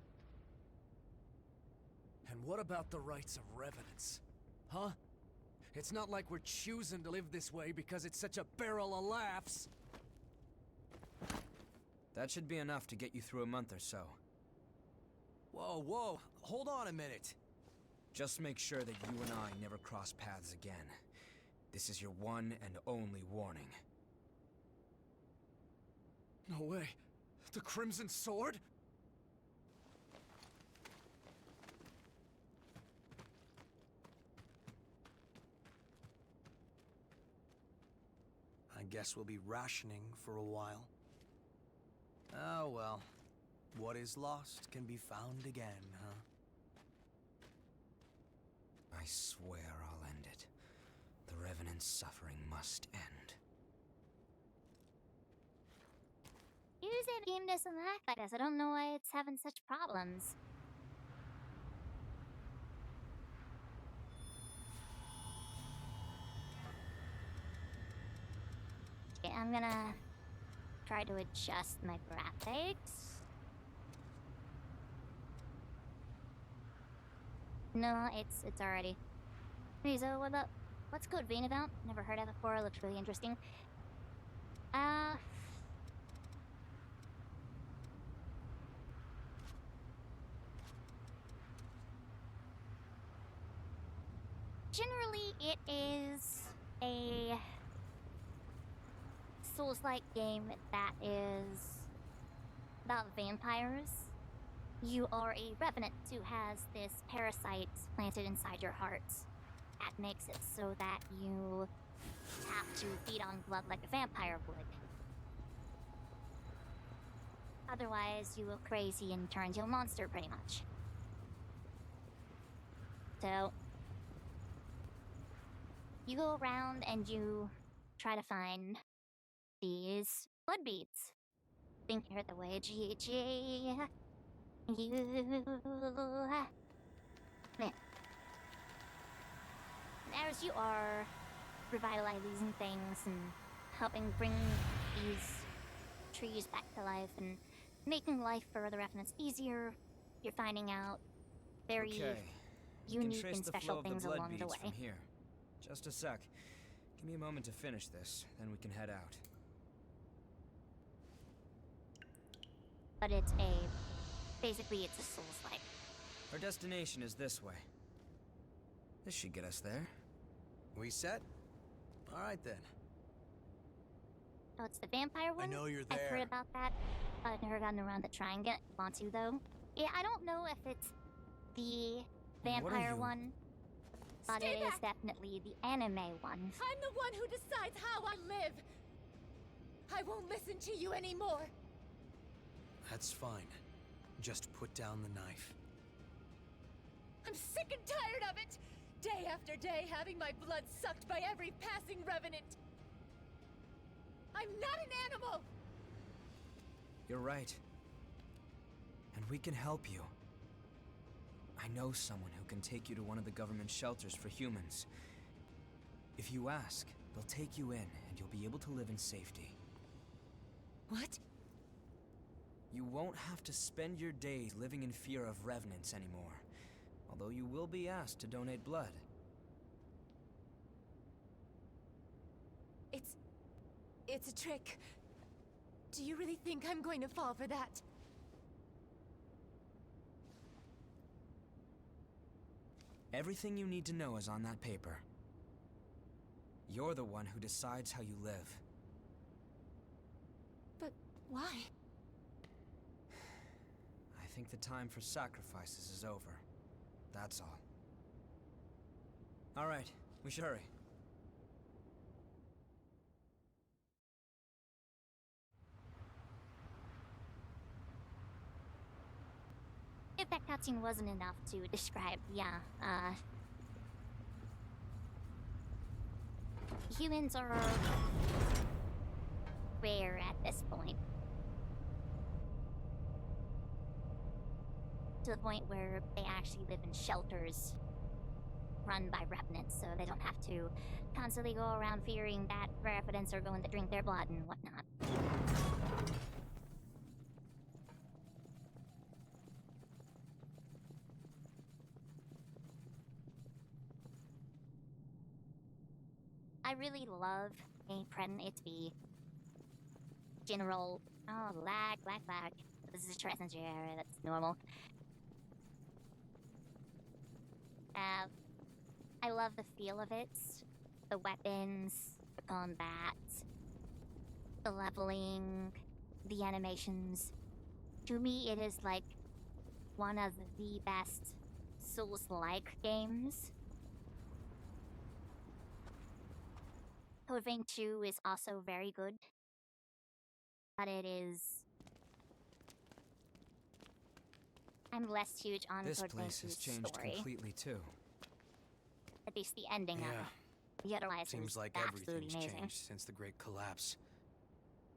And what about the rights of revenants? Huh? It's not like we're choosing to live this way because it's such a barrel of laughs. That should be enough to get you through a month or so. Whoa, whoa, hold on a minute. Just make sure that you and I never cross paths again. This is your one and only warning. No way. The Crimson Sword? I guess we'll be rationing for a while. Oh well. What is lost can be found again, huh? I swear I'll end it. The Revenant's suffering must end. Usually the game doesn't act like this. I don't know why it's having such problems. Okay, I'm gonna try to adjust my graphics. No, it's already. Mizo, what's Code Vein about? Never heard of it before. It looks really interesting. Generally, it is a soulslike game that is about vampires. You are a revenant who has this parasite planted inside your heart. That makes it so that you have to feed on blood like a vampire would. Otherwise, you go crazy and turn into a monster, pretty much. So, you go around and you try to find these blood beads. Think you're the Wedgie. Man. As you are revitalizing things and helping bring these trees back to life and making life for the revenants easier, you're finding out very Okay. We can unique trace and the flow special of the things blood along the beads way. from here. Just a sec. Give me a moment to finish this, then we can head out. But basically it's a soulslike. Our destination is this way. This should get us there. We set? All right then. Oh, it's the vampire one? I know you're I've there. heard about that. I've never gotten around to trying it. Want to, though. Yeah, I don't know if it's the vampire one, but it is definitely the anime one. I'm the one who decides how I live. I won't listen to you anymore. That's fine. Just put down the knife. I'm sick and tired of it. Day after day having my blood sucked by every passing revenant. I'm not an animal! You're right. And we can help you. I know someone who can take you to one of the government shelters for humans. If you ask, they'll take you in and you'll be able to live in safety. What? You won't have to spend your days living in fear of revenants anymore. Although you will be asked to donate blood. It's a trick. Do you really think I'm going to fall for that? Everything you need to know is on that paper. You're the one who decides how you live. But why? I think the time for sacrifices is over. That's all. All right, we should hurry. If that cutscene wasn't enough to describe, humans are rare at this point. To the point where they actually live in shelters run by revenants, so they don't have to constantly go around fearing that revenants are going to drink their blood and whatnot. I really love a pregnant to be general. Oh, lag. This is a transgender area, that's normal. I love the feel of it. The weapons, the combat, the leveling, the animations. To me, it is like one of the best Souls-like games. Code Vein 2 is also very good, but it is... I'm less huge on This Code Vein place 2's has changed story. completely too. At least the ending of it. The otherwise Seems is like absolutely everything's amazing. changed since the Great Collapse.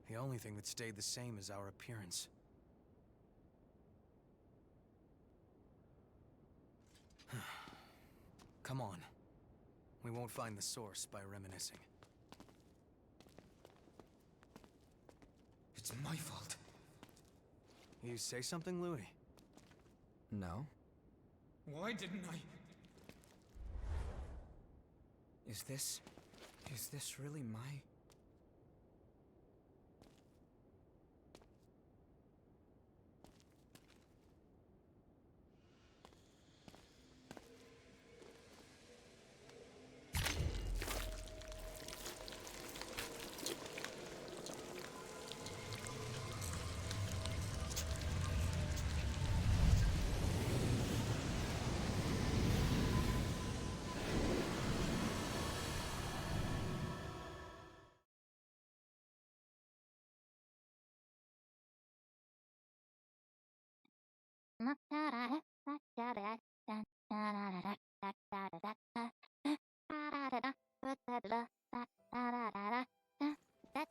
The only thing that stayed the same is our appearance. Come on. We won't find the source by reminiscing. It's my fault. You say something, Louis? No? Why didn't I? Is this really my...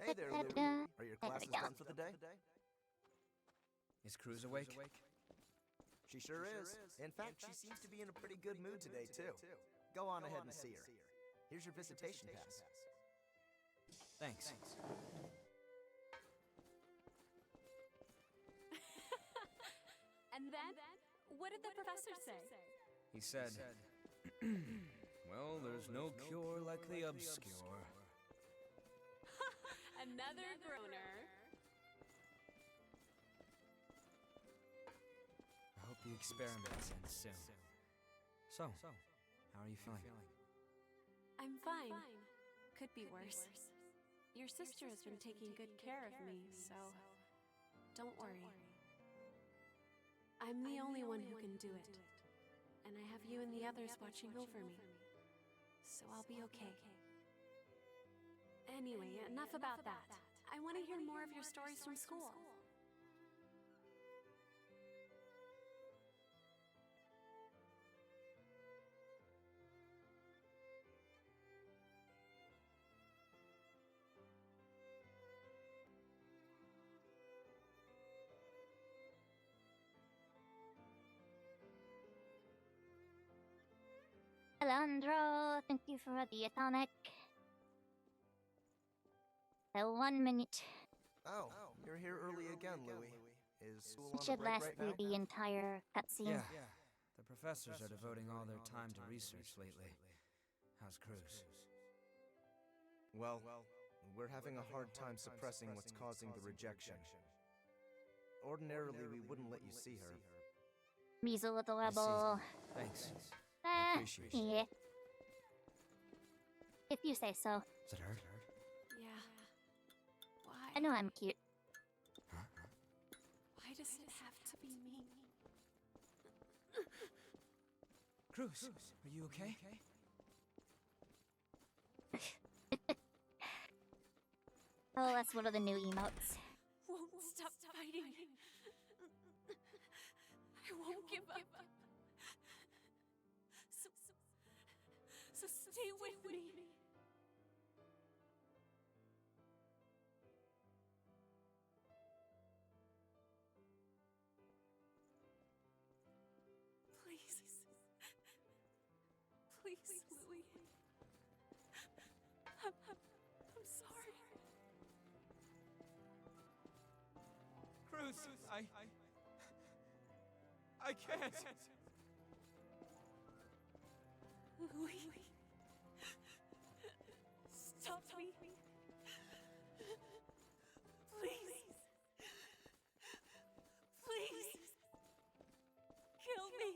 Hey there, Louie. Are your classes done for the day? Is Cruz awake? She sure is. In fact, she seems to be in a pretty good mood today, too. Go on ahead and see her. Here's your visitation pass. Thanks. And then, what did the professor say? He said, well, there's no cure like the obscure. Another groaner. I hope the experiment ends soon. So, how are you feeling? I'm fine. Could be worse. Your sister has been taking good care of me, so don't worry. I'm the only one who can do it. And I have you and the others watching over me. So I'll be okay. Anyway, enough about that. I want to hear more of your stories from school. Alejandro, thank you for the atomic. 1 minute. Oh, you're here early again, Louis. Is school We on a should break last right through now? the entire cutscene. Yeah. The professors are devoting all their time to research lately. How's Cruz? Well, we're having a hard time suppressing what's causing the rejection. Ordinarily, we wouldn't let you see her. Mizo adorable. Thanks. I appreciate it. Yeah. If you say so. Does it hurt? Yeah. Why? I know I'm cute. Why does it have to be me? Cruz, are you okay? Oh, that's one of the new emotes. Won't stop fighting. I won't give up. So stay with me. Please. Please, Louis. I'm sorry. Cruz, I can't. Louis. Stop me. Please. Please. Kill me.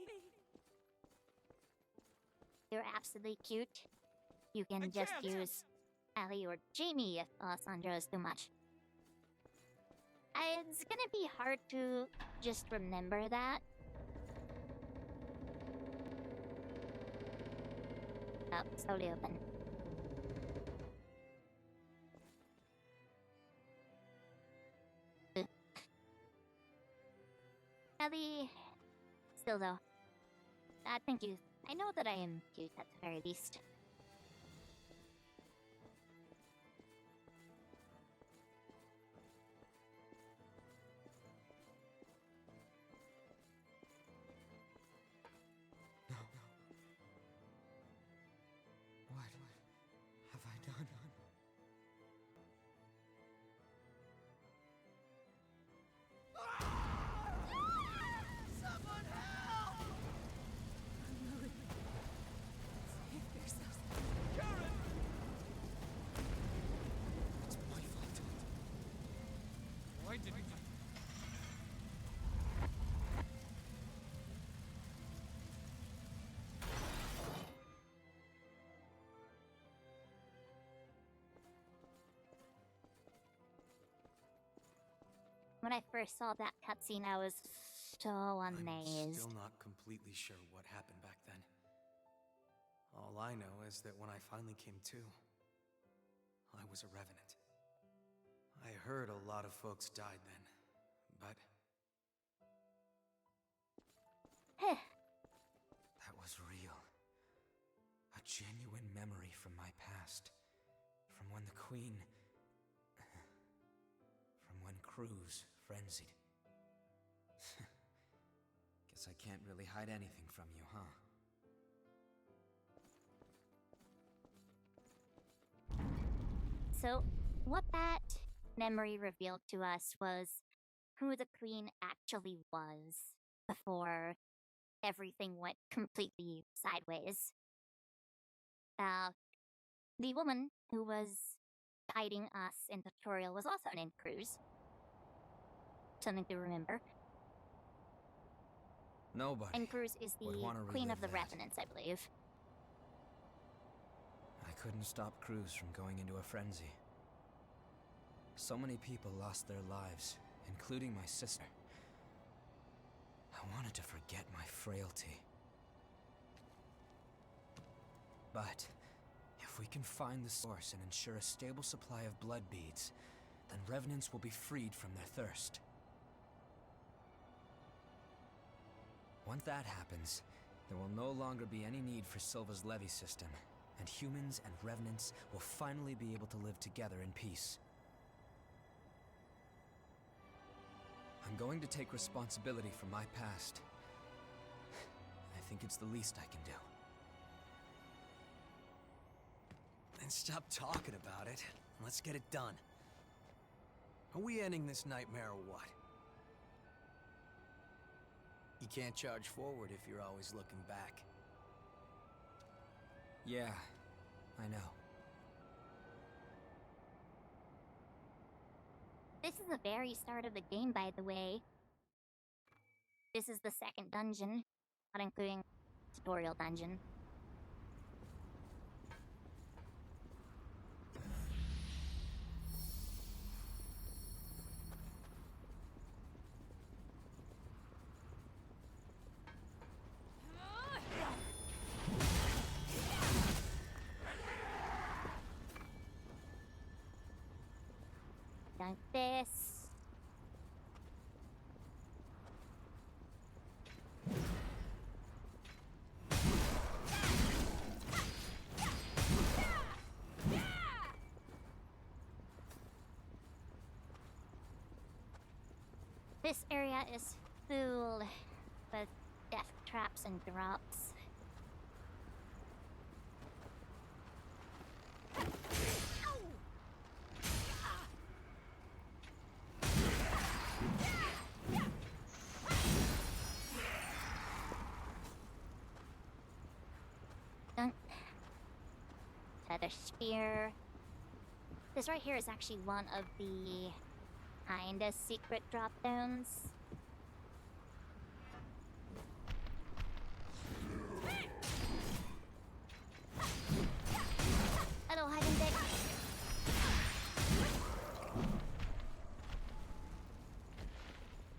You're absolutely cute. You can just use Allie or Jamie if Alessandro is too much. It's gonna be hard to just remember that. Oh, slowly open. Ellie, still though. Thank you. I know that I am cute at the very least. No. What have I done? Someone help! Save yourself. Karen! It's my fault. Why didn't I? When I first saw that cutscene, I was so I'm amazed. still not completely sure what happened back then. All I know is that when I finally came to, I was a revenant. I heard a lot of folks died then, but That was real. A genuine memory from my past. From when the Queen... From when Cruz frenzied. Guess Guess I can't really hide anything from you, huh? So, what that memory revealed to us was who the queen actually was before everything went completely sideways. The woman who was guiding us in the tutorial was also named Cruz. Something to remember. Nobody. And Cruz is would the wanna queen of relive the that. Revenants, I believe. I couldn't stop Cruz from going into a frenzy. So many people lost their lives, including my sister. I wanted to forget my frailty. But if we can find the source and ensure a stable supply of blood beads, then revenants will be freed from their thirst. Once that happens, there will no longer be any need for Silva's levy system, and humans and revenants will finally be able to live together in peace. I'm going to take responsibility for my past. I think it's the least I can do. Then stop talking about it. Let's get it done. Are we ending this nightmare or what? You can't charge forward if you're always looking back. Yeah, I know. This is the very start of the game, by the way. This is the second dungeon, not including tutorial dungeon. Dunk this. This area is full with death traps and drops. Dunk. Feather spear. This right here is actually one of the kinda secret drop downs. Hello, hide and dick.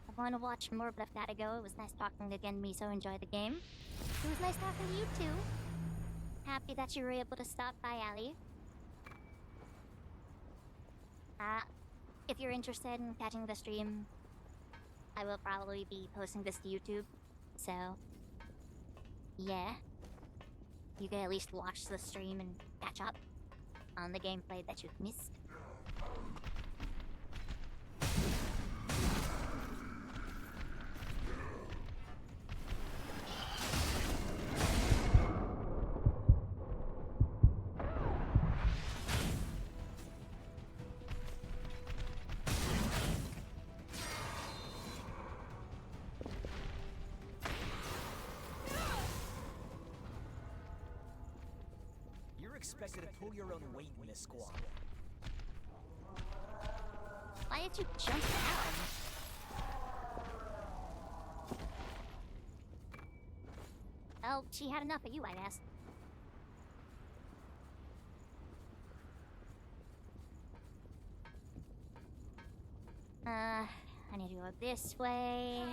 I want to watch more, but I've gotta go. It was nice talking again, Mizo. Enjoy the game. It was nice talking to you too. Happy that you were able to stop by, Ali. If you're interested in catching the stream, I will probably be posting this to YouTube. So, yeah. You can at least watch the stream and catch up on the gameplay that you've missed. Expected to pull your own weight in this squad. Why did you jump down? Oh, she had enough of you, I guess. I need to go this way.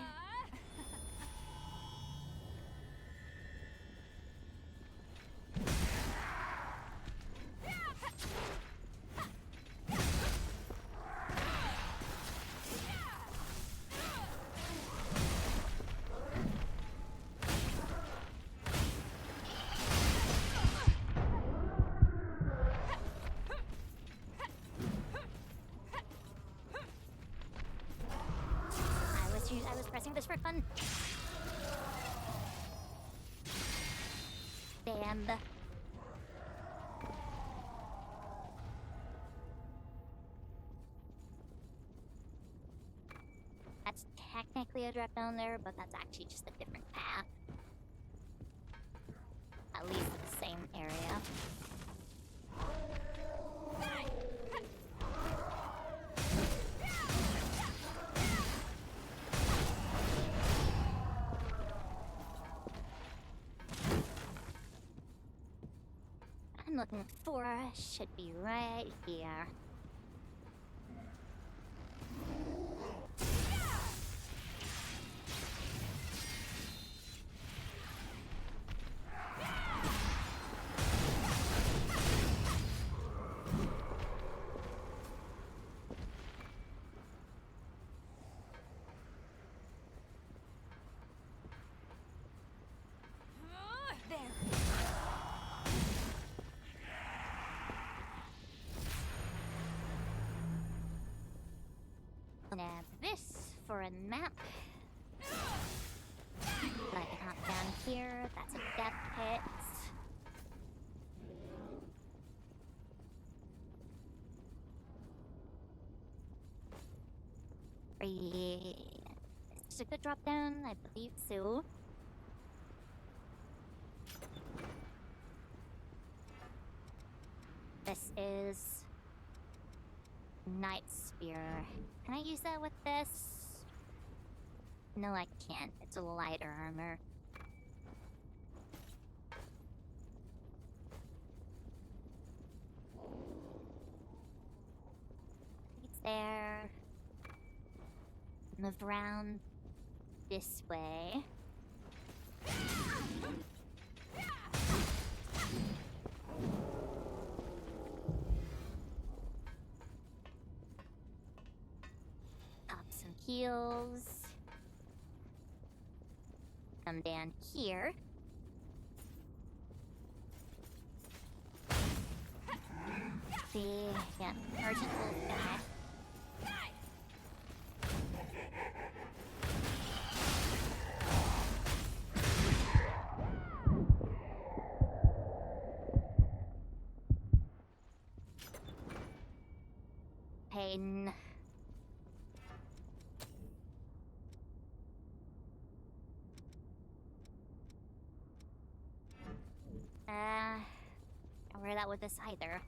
I was pressing this for fun. Damn. That's technically a drop down there, but that's actually just a different path. At least in the same area. I'm looking for should be right here. Nab this for a map. Like a hop down here, that's a death pit. Is this a good drop down? I believe so. This is Night Spear. Can I use that with this? No, I can't. It's a lighter armor. It's there. Move around this way. Heals. Come down here. See, yeah, urgent wolf guy. Pain. Can't wear that with this either.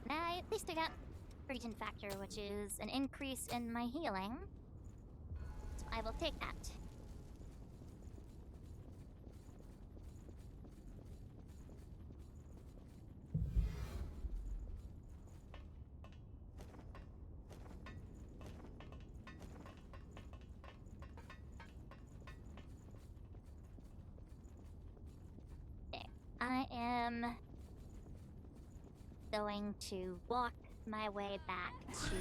Nah, at least I got Regen Factor, which is an increase in my healing. So I will take that. I am going to walk my way back to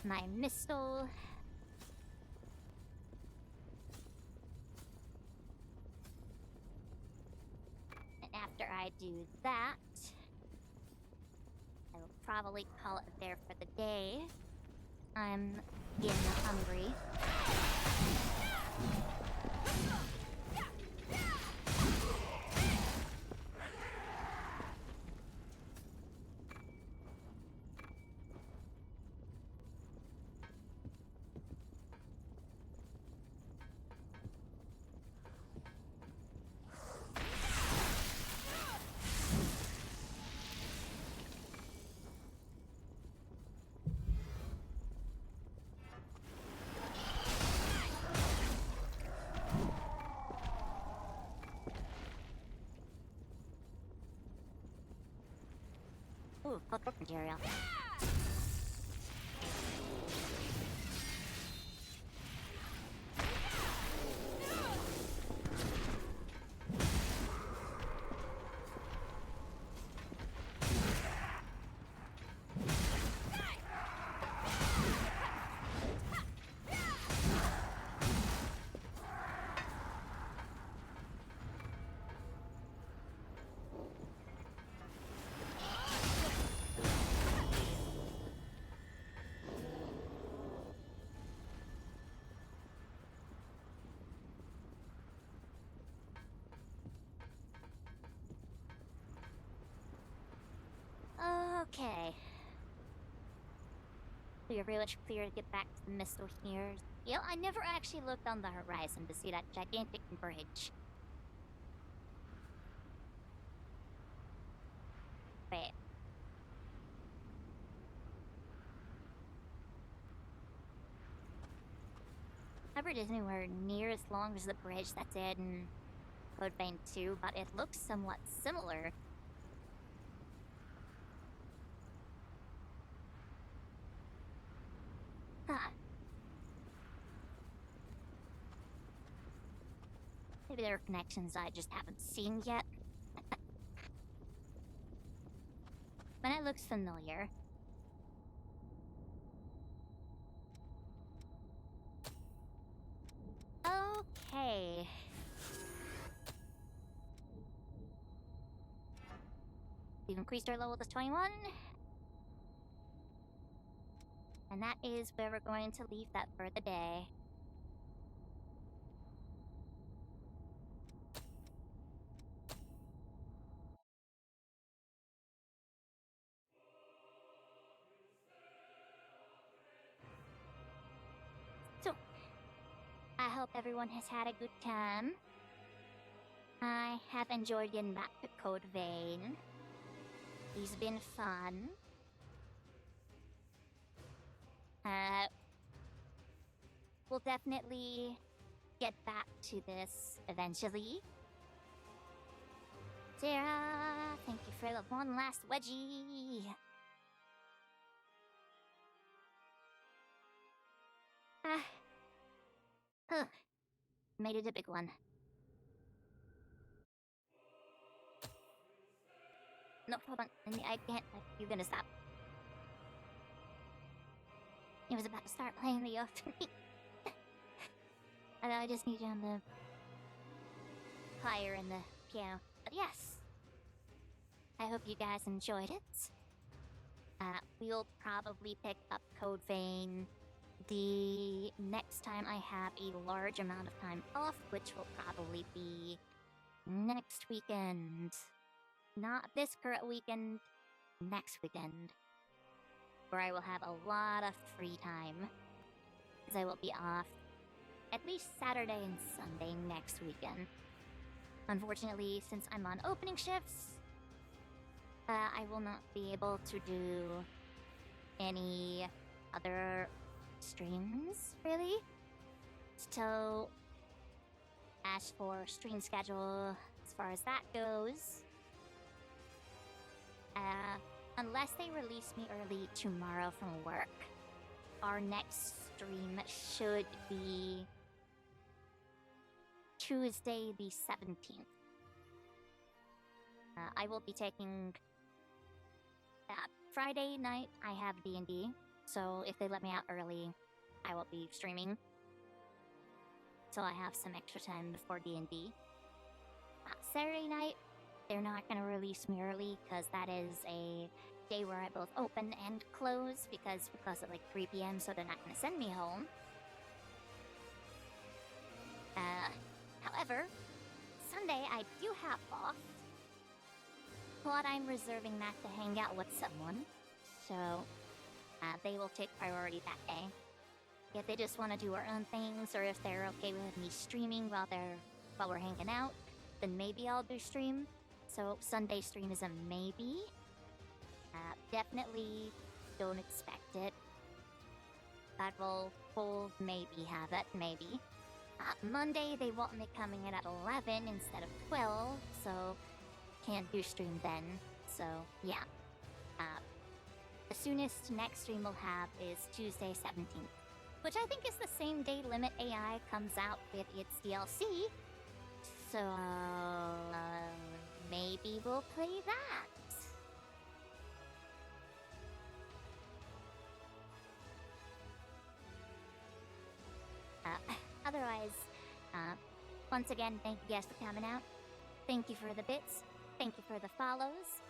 my mistle. And after I do that, I will probably call it there for the day. I'm getting hungry. Ooh, cold work material. be very much clear to get back to the Mizo here. You know, I never actually looked on the horizon to see that gigantic bridge. Wait. Never is anywhere near as long as the bridge that's in Code Vein 2, but it looks somewhat similar. Huh. Maybe there are connections I just haven't seen yet. But it looks familiar. Okay. We've increased our level to 21. And that is where we're going to leave that for the day. So, I hope everyone has had a good time. I have enjoyed getting back to Code Vein. It's been fun. We'll definitely get back to this eventually. Sarah, thank you for the one last wedgie. Made it a big one. No, hold on. I can't. You're gonna stop. He was about to start playing the opening. I just need you on the choir and the piano. But yes, I hope you guys enjoyed it. We'll probably pick up Code Vein the next time I have a large amount of time off, which will probably be next weekend. Not this current weekend, next weekend. Where I will have a lot of free time. Because I will be off at least Saturday and Sunday next weekend. Unfortunately, since I'm on opening shifts, I will not be able to do any other streams, really. So, as for stream schedule, as far as that goes, unless they release me early tomorrow from work, our next stream should be Tuesday the 17th. I will be taking... Friday night, I have D&D, so if they let me out early, I will be streaming. So I have some extra time before D&D. Saturday night, they're not gonna release me early, because that is a day where I both open and close, because we close at like 3 p.m., so they're not gonna send me home. However, Sunday I do have off, but I'm reserving that to hang out with someone, so they will take priority that day. If they just want to do our own things, or if they're okay with me streaming while we're hanging out, then maybe I'll do stream. So Sunday stream is a maybe. Definitely don't expect it. But we'll maybe have it, maybe. Monday they want me coming in at 11 instead of 12, so can't do stream then. So yeah. The soonest next stream we'll have is Tuesday 17th. Which I think is the same day Limit AI comes out with its DLC. So, maybe we'll play that. Otherwise, once again, thank you guys for coming out. Thank you for the bits. Thank you for the follows.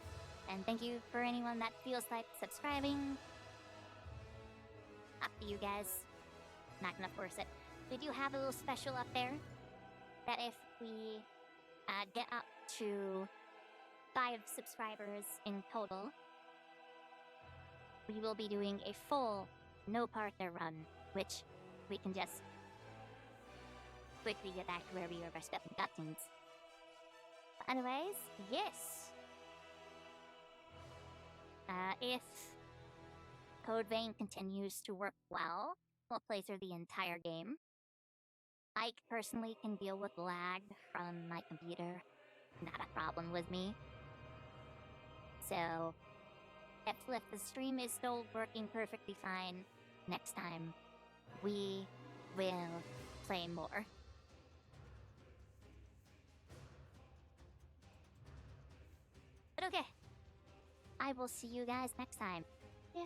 And thank you for anyone that feels like subscribing. Up to you guys. Not gonna force it. We do have a little special up there that if we get up to 5 subscribers in total, we will be doing a full no part to run, which we can just quickly get back to where we were stuck in cutscenes. But anyways, yes. If Code Vein continues to work well, we'll play through the entire game. I personally can deal with lag from my computer. Not a problem with me. So, if the stream is still working perfectly fine, next time we will play more. But okay, I will see you guys next time. Yeah.